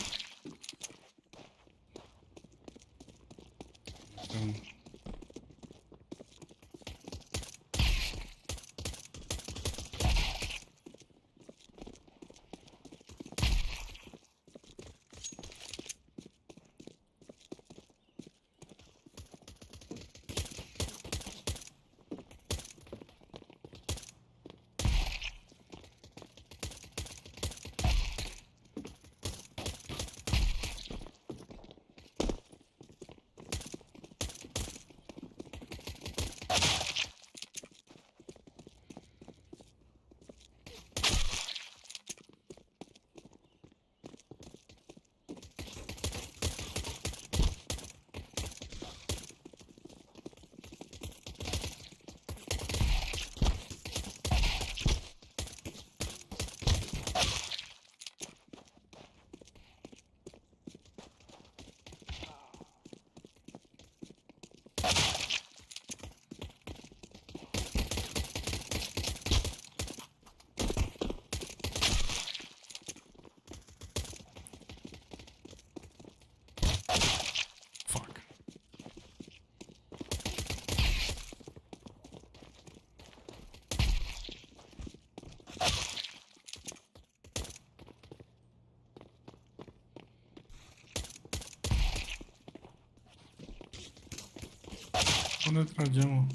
Unde tragem, mă?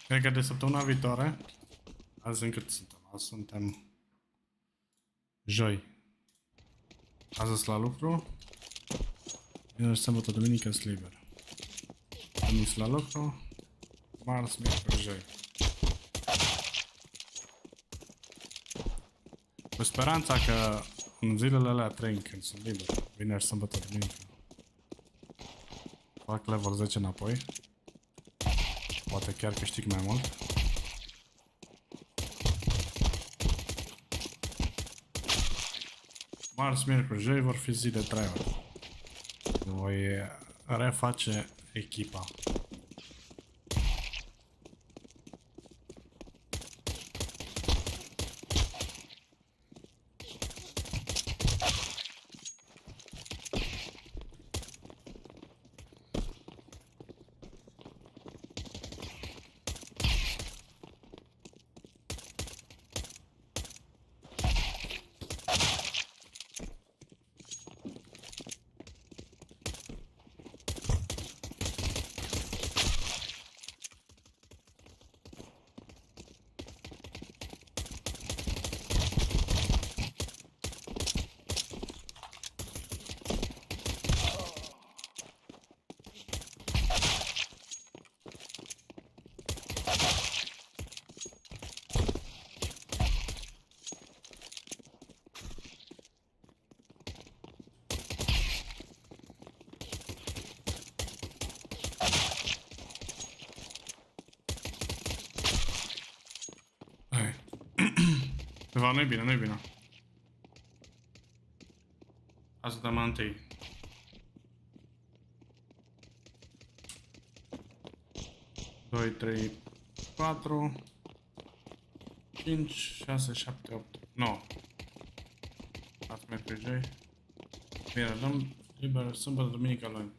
Cred că de săptămâna viitoare, azi încât suntem? Azi suntem joi. Azi sunt la lucru, vineri, sâmbătă, duminică sunt liber. Duminică la lucru, marți, miercuri, joi. Cu speranța că în zilele alea 3 când sunt liber, vineri, sâmbătă, duminică, fac level 10 înapoi. Poate chiar câștig mai mult. Marți, miercuri, joi vor fi zi de Tryout. Voi reface echipa. Ceva nu-i bine, nu-i bine. Asta dăm întâi. Doi, 3, 4, 5, 6, 7, 8, 9. Azi merg joi. Bine, dăm liber sâmbătă, duminică, luni.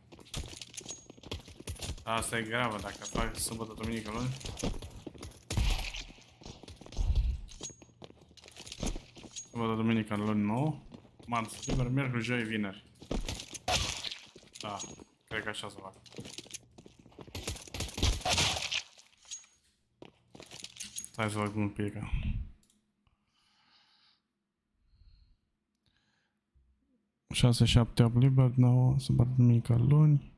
Asta e gravă, dacă fac sâmbătă, duminică, luni. Sâmbătă, duminică, luni 9. Marți, liber, miercuri, joi, vineri. Da, cred că așa să fac. Hai să fac un pic. Șase, 7, 8 liber, 9, sâmbătă, duminică, luni.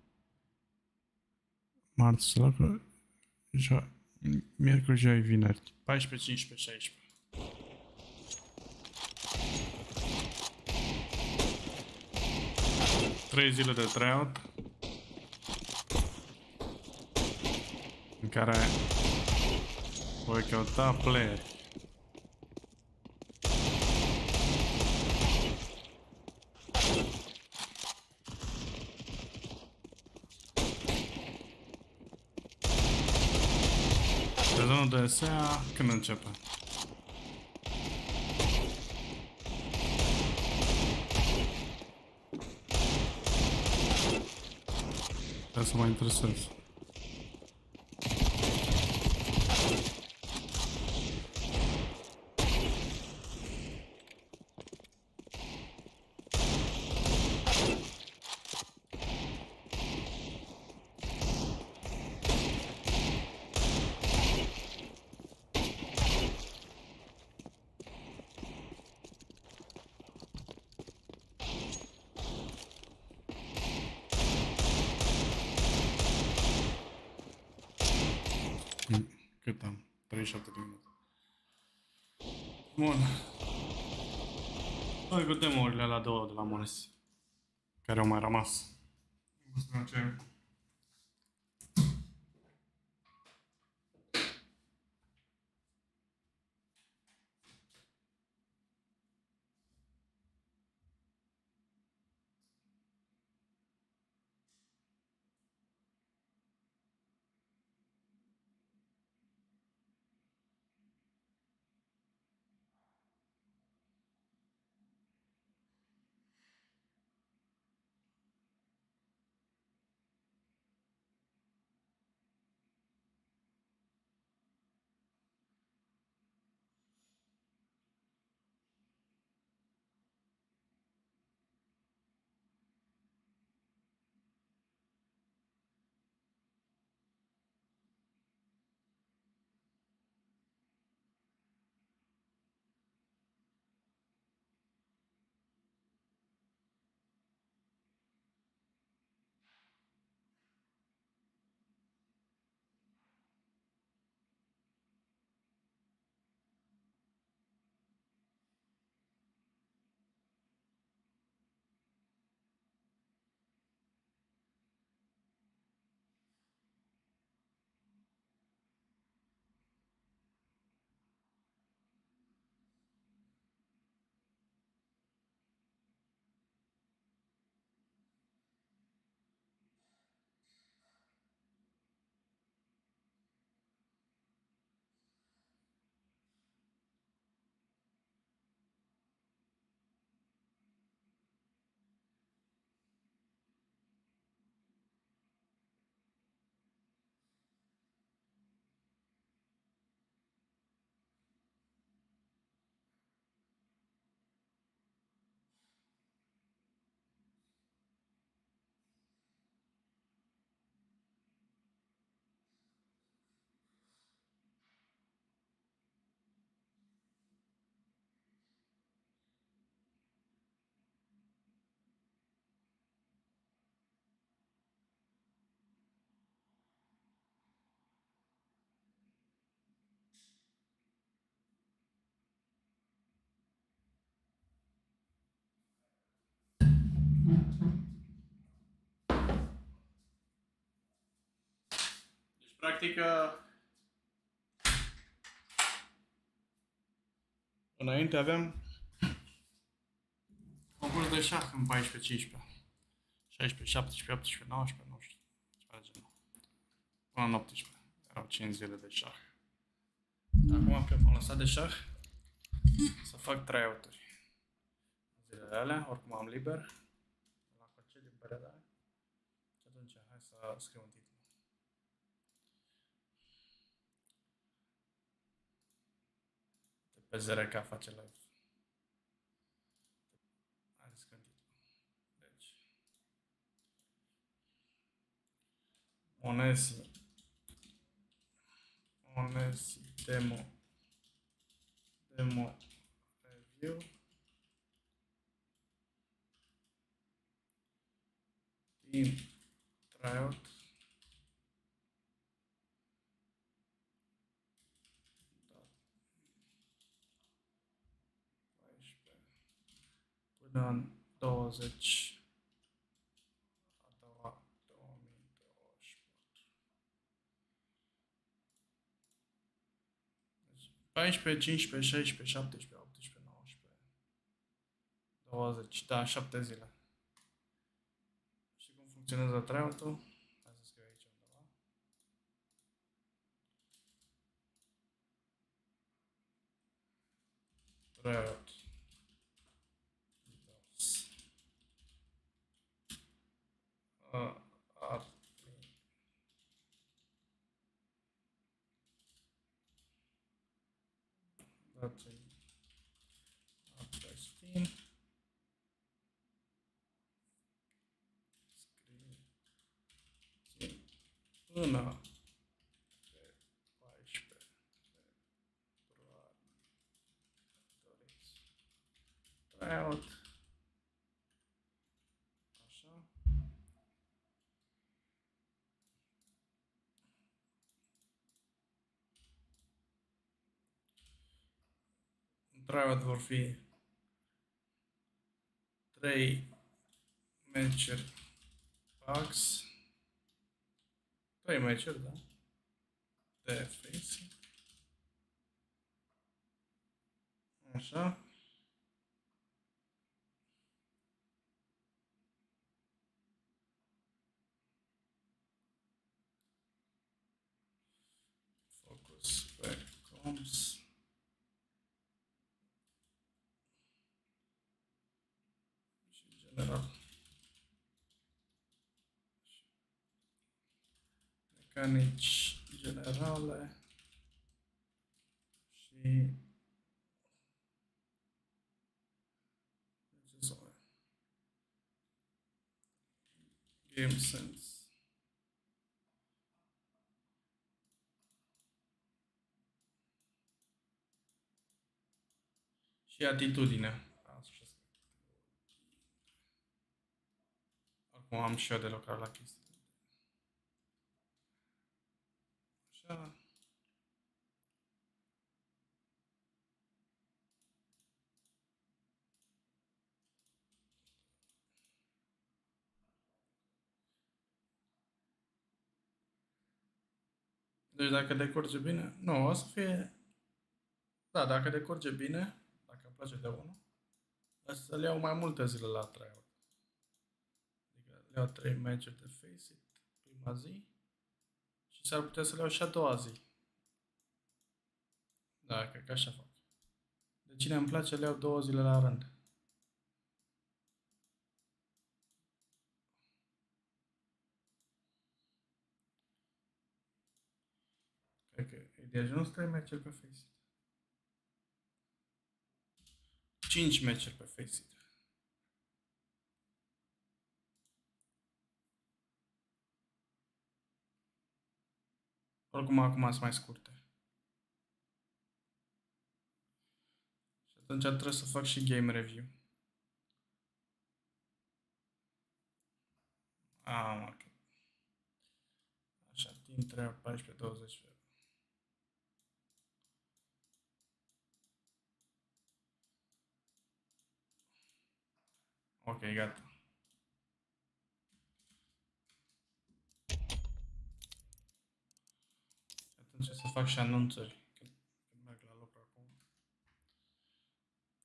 Marți, miercuri, joi, vineri. 14, 15, 16. 3 zile de tryout în care voi căuta playeri. Sezonul de SEA când începe? Trebuie să mă interesez. Cât am? 37 de minute. Bun. Hai cu demo-urile la două de la mONESY care au mai rămas. Practic, înainte aveam concurs de șah în 14-15, 16, 17, 18, 19, nu știu, ceva de genul. Până în 18, erau 5 zile de șah. Acum că m-am lăsat de șah, să fac tryout-uri. Zilele alea, oricum am liber, la concediu pe redare. Și atunci, hai să scriu un titlu. Pe ZRK face live. Hai să scriu un titlu. Deci, mONESY demo review team tryout până în 20 14, 15, 16, 17, 18, 19, 20, da, 7 zile. Și cum funcționează tryout-ul? Hai să scriu aici undeva. Tryout. Ar dati-mi testin scrieti până pe 14 februarie doriți tryout. Așa. În tryout vor fi 3 meciuri packs, 3 meciuri, da? De faceit. Așa. Focus pe comps. Și general. Mecanici generale. Și game sense. Și atitudine. Acum am și eu de lucrat la chestii. Așa. Deci dacă decurge bine, nu, o să fie, da, dacă decurge bine, dacă îmi place de unul, o să le iau mai multe zile la tryout. Adică le iau 3 meciuri de faceit prima zi și s-ar putea să le iau și a doua zi. Da, cred că așa fac. De cine îmi place, le iau 2 zile la rând. Cred că e de ajuns 3 meciuri pe faceit. 5 meciuri pe faceit. Oricum acum sunt mai scurte. Și atunci trebuie să fac și game review. Ok. Așa, timp 3, 14, 20. Ok, gata. Atunci să fac și anunțuri. Când merg la lucru acum.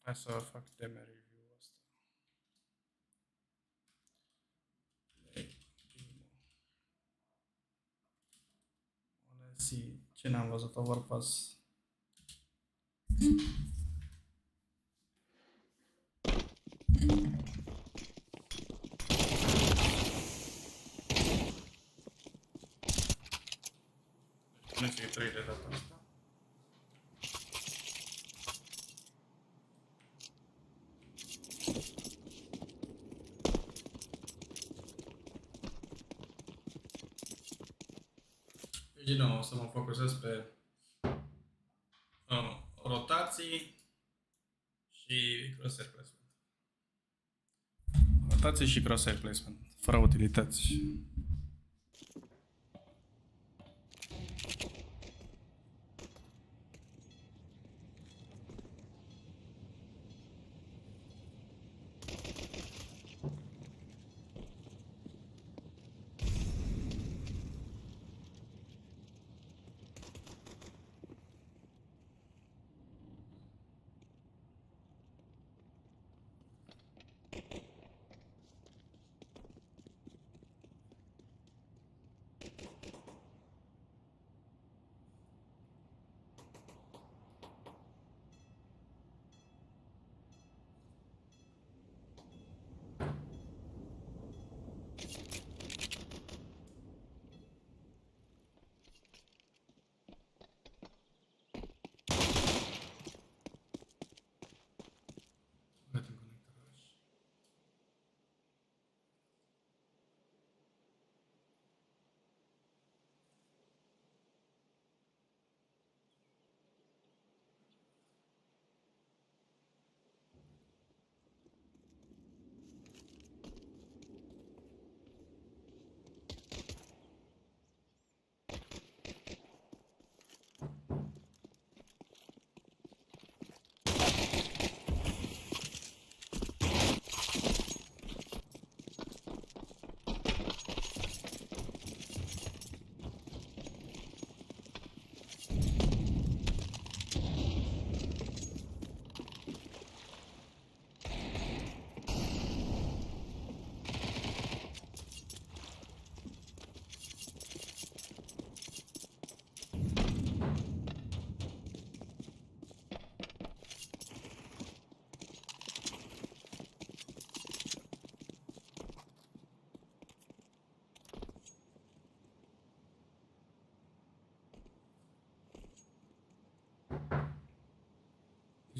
Hai să fac teme review asta. mONESY. Ce n-am văzut? Overpass. Nu fie 3 de data asta. Din nou o să mă focusez pe rotații și crosshair placement. Rotații și crosshair placement, fără utilități.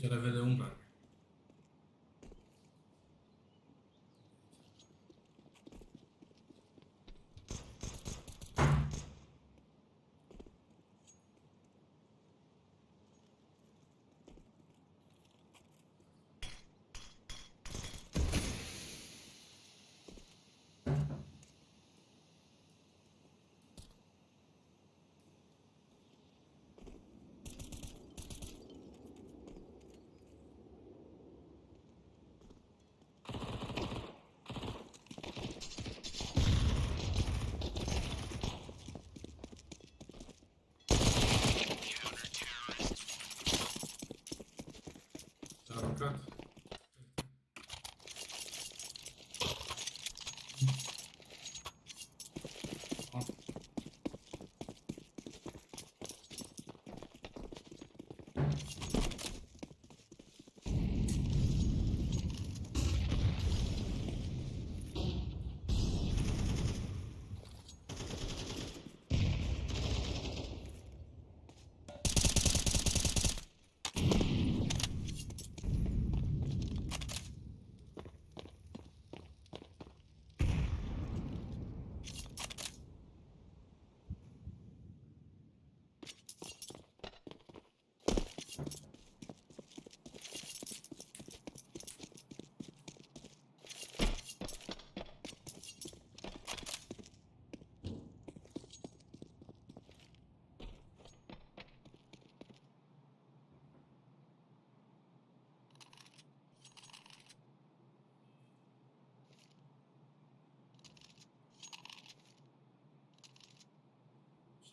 Se le vede umbra. aruncat.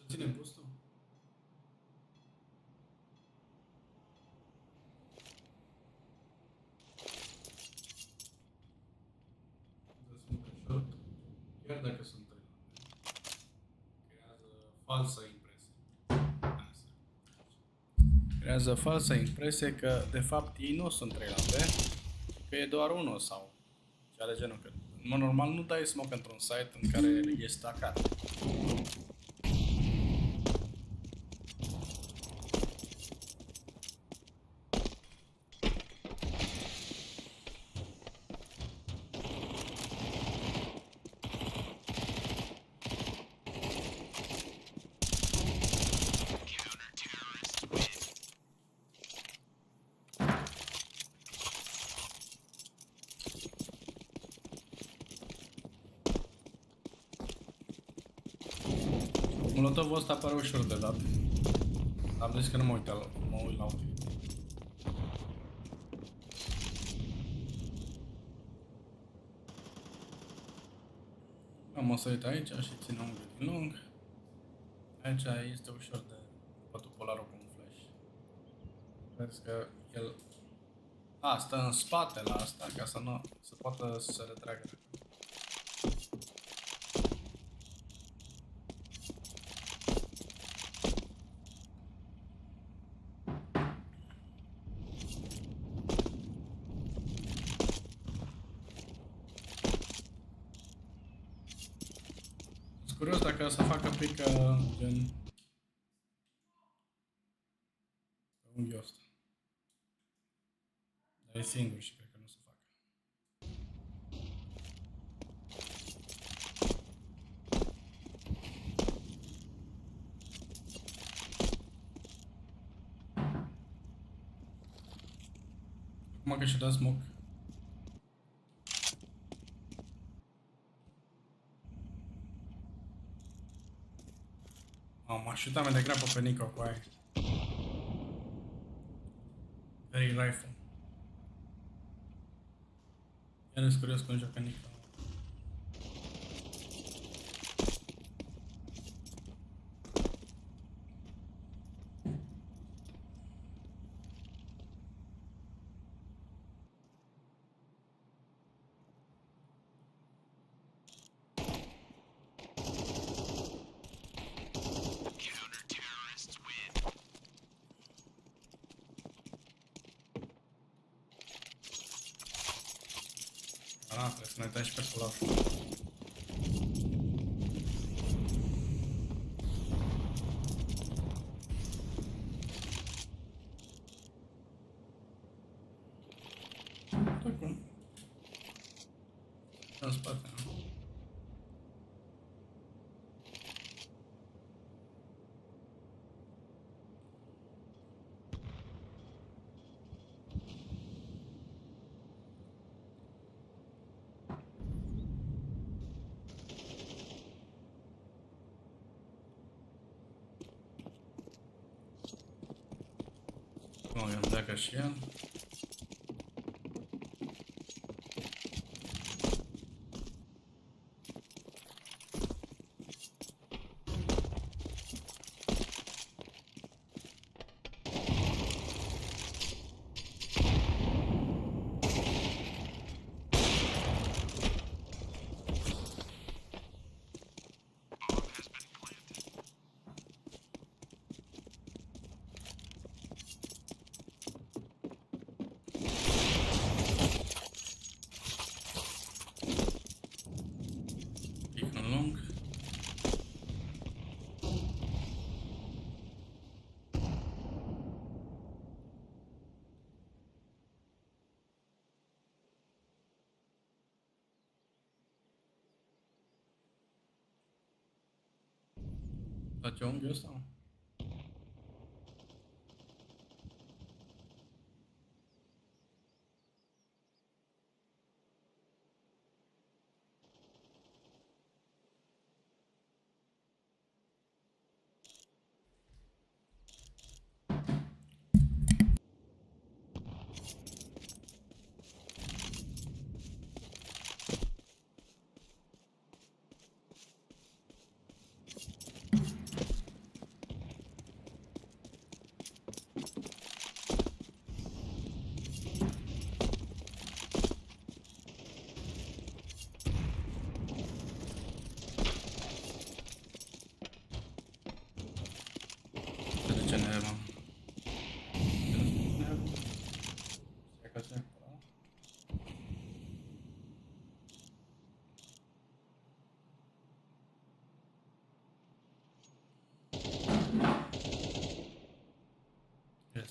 Ținem postul? Chiar dacă sunt creează falsă impresie. Creează falsă impresie că de fapt ei nu sunt 3 lampe, că e doar unul sau cea de genul că în mod normal nu dai smoke într-un site în care e stacat. Molotovul ăsta pare ușor de dat. Am zis că nu mă uit la utilități. Am o să uit aici și țin unghiul din lung. Aici este ușor de bătut polarul cu un flash. Vezi că el stă în spate la asta ca să nu se poată să se retragă. Curios dacă o să facă pică gen pe unghiul ăsta. Dar e singur și cred că nu o să facă. Acum că și-a dat smoke. M-a șutat mai degrabă pe Nico cu aia. Very rifle. Iar ești curios cum joacă Nico. Trebuie să ne dai și pe polar. În spate. Nu, i-am dat și el. Face unghiul ăsta?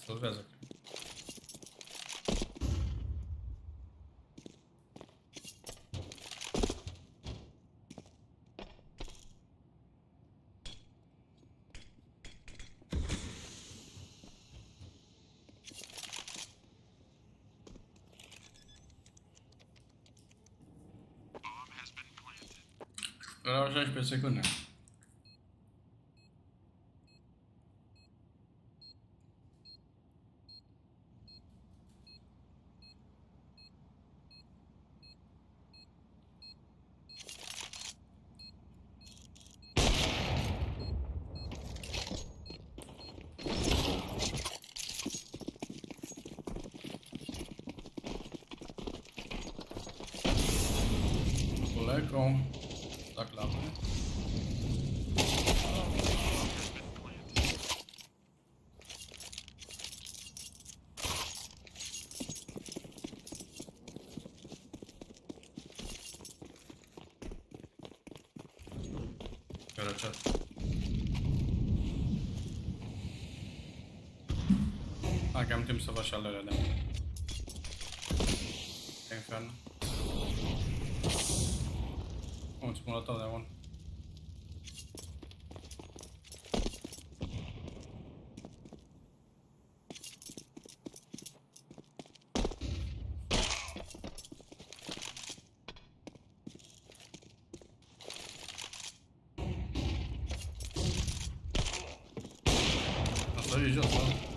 Salvează. Erau 16 secunde. Coleco, da klapy. Era chat. Dacă am timp să văd și alele de infern. Un simulator de bun. Asta e jos, da?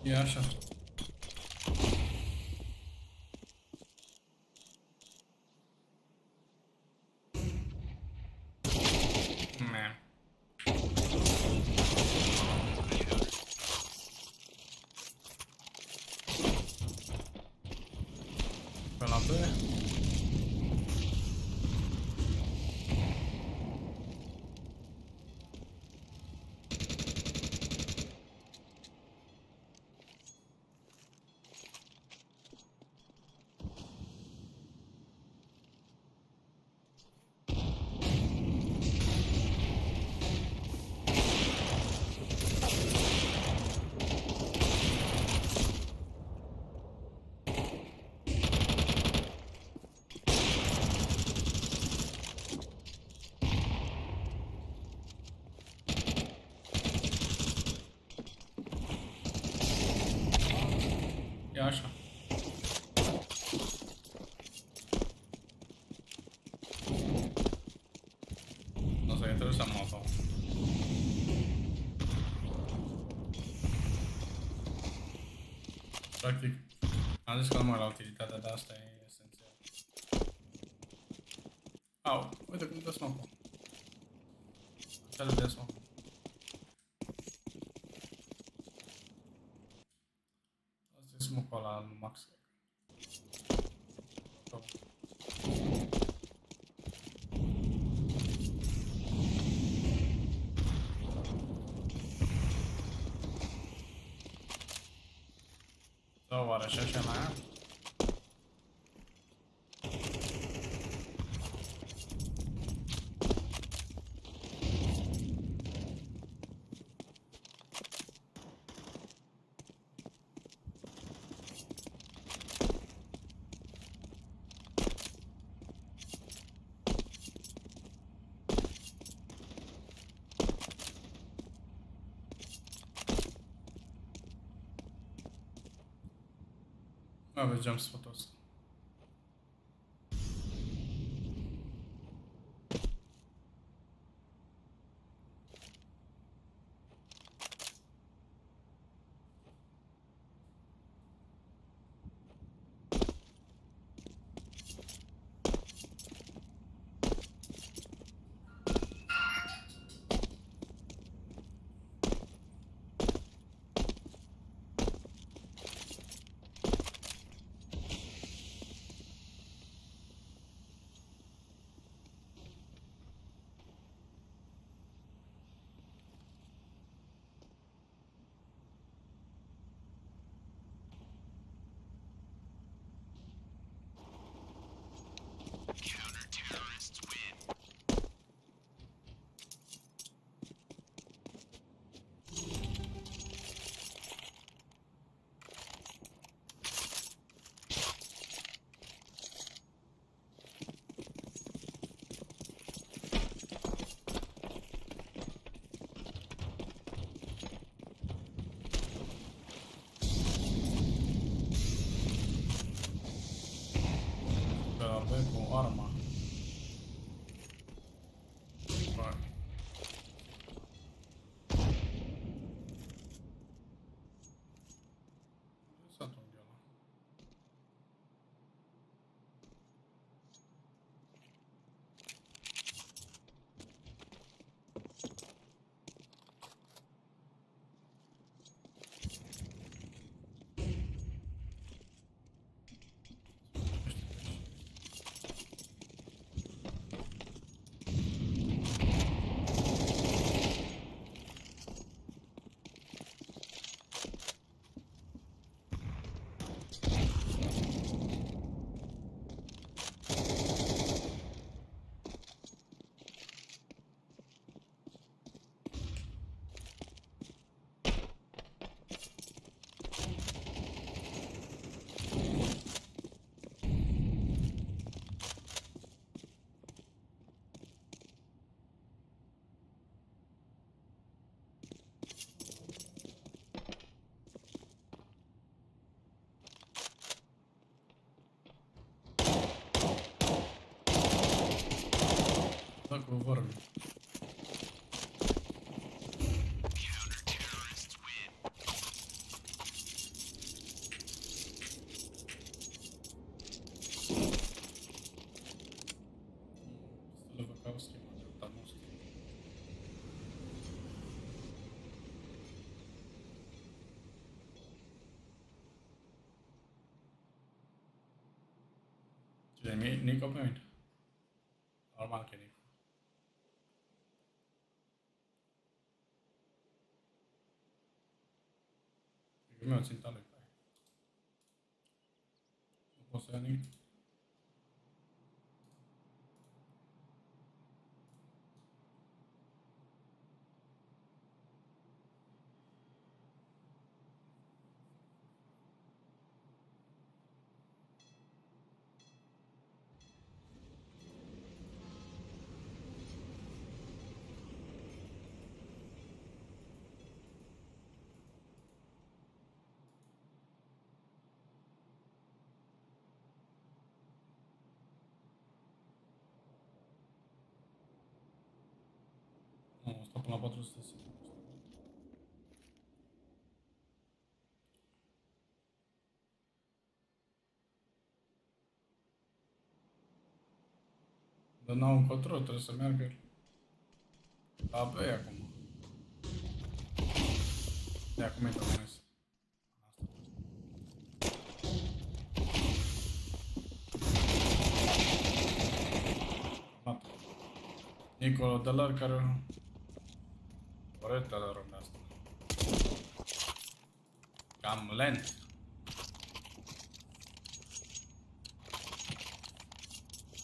E așa. Pe la B. E așa. O să interesăm mapa. Practic, am zis că numai la utilitatea de asta e esențial. Au, uite cum dă smoke-ul. Așa de smoke. Asta e smoke-ul ăla al Max. Sau oare așa și mai aia? Aveți jump spot-ul ăsta. Cu arma. Bă. Lăsat unghiul ăla. Da, cu vorbi. Ce, Nico pe mine? Normal că e Nico. E meu ținta lui pe aia. Nu pot să ia Nico. Nu, stau până la 400. Dar n-au încotro, trebuie să meargă la B acum. De acum e mONESY. Nicolo dălăr care corect dălărul de asta. Cam lent.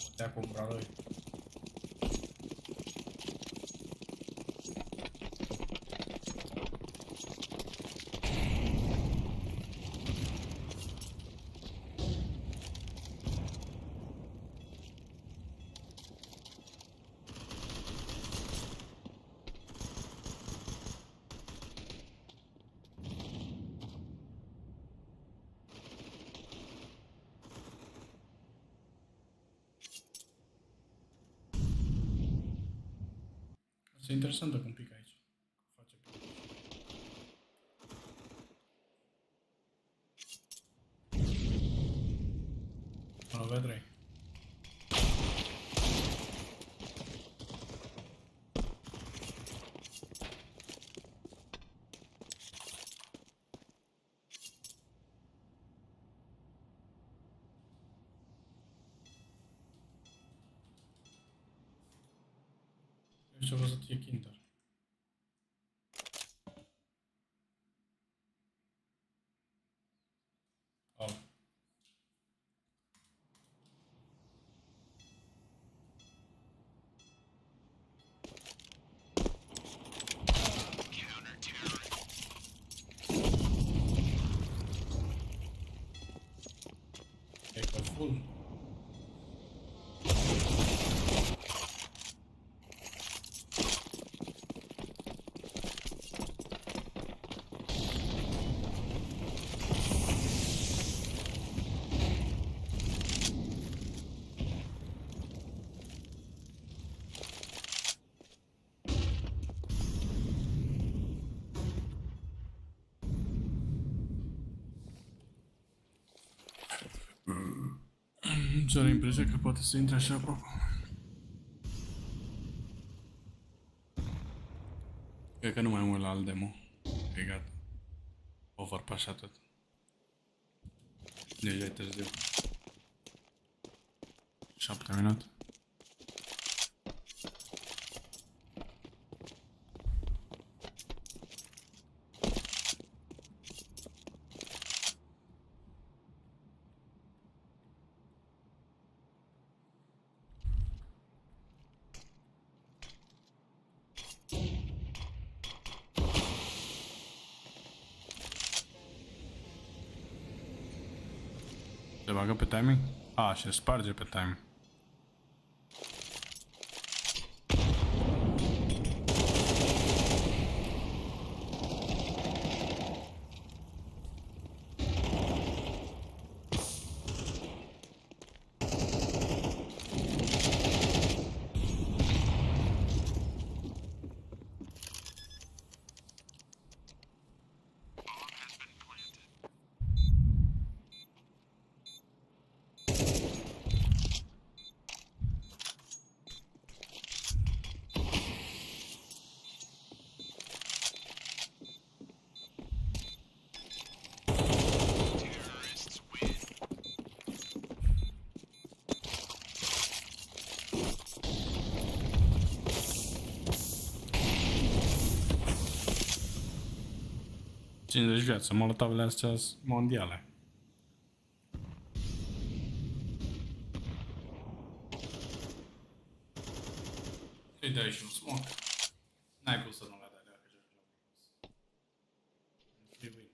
Putea cumpăra lui. Asta e interesantă cum pică aici. Face pic. Mă V3. Ce vreau să fie Kinder. Oh. E că full. Ce are impresia că poate să intre așa aproape. Cred că nu mai mult la alt demo. E gata. Overpass atât. Deja e târziu. 7 minute. Se bagă pe timing? A, și sparge pe timing. 50 viață, molotovele astea sunt mondiale. Îi dai și un smoke. N-ai cum să nu le dai dacă joci la free win.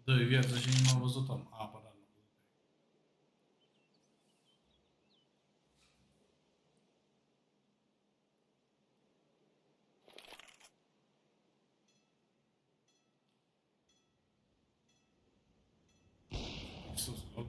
Dă-i viață și nu m-a văzut om. Apă, da. Sus, lol.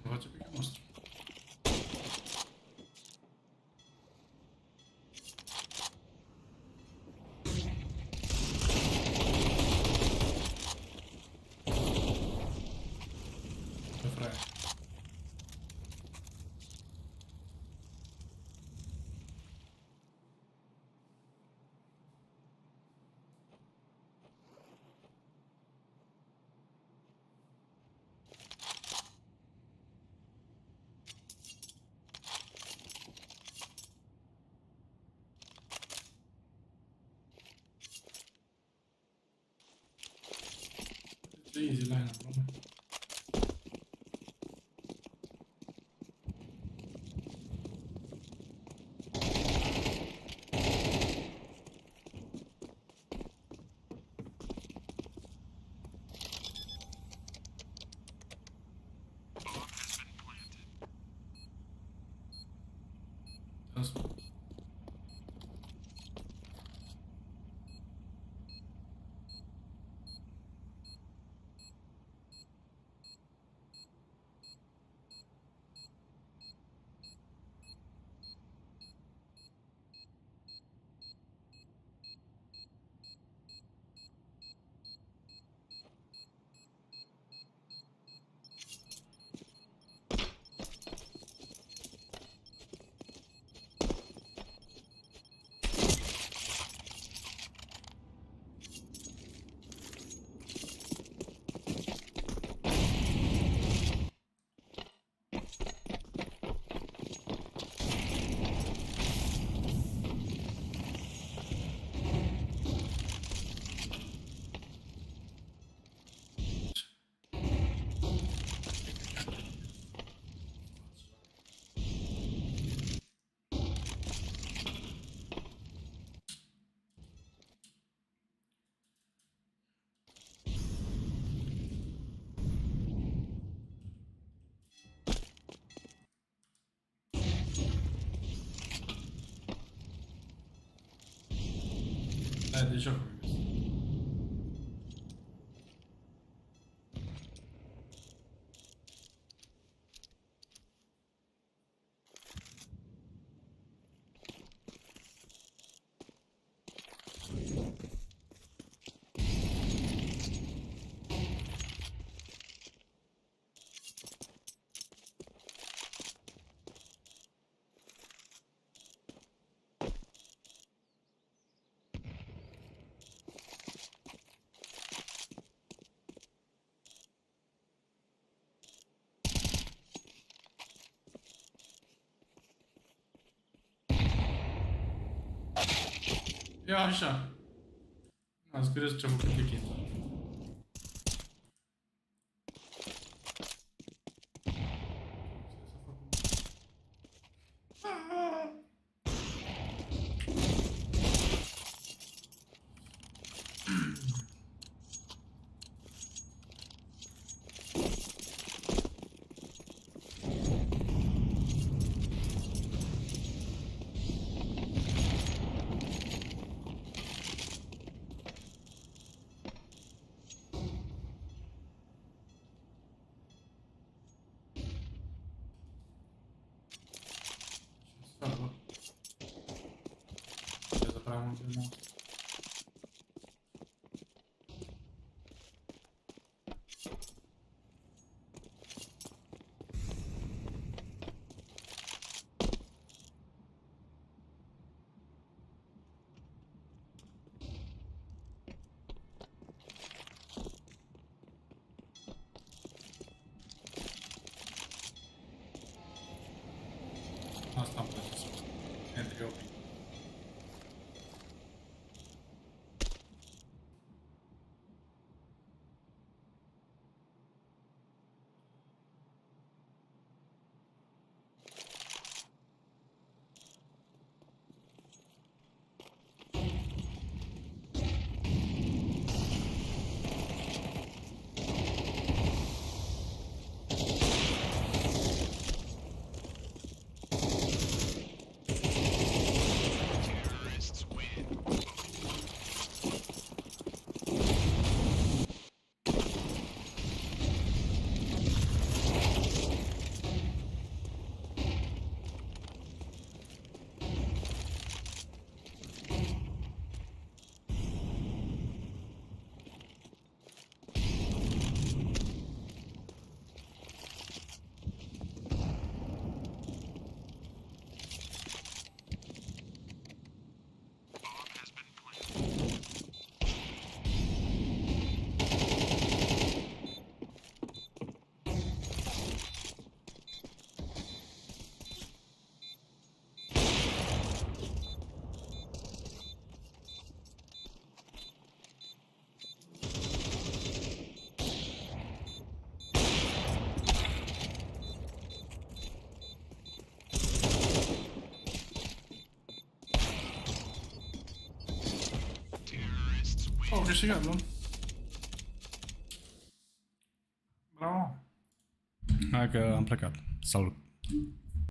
Face pe nostru. Pe fraia. Easy line, bro. de joc. Ia așa. Ați curios ce-a făcut Tiki. Asta îmi place să entry open. Oh, câștigat, nu? Bravo! Hai că am plecat. Salut!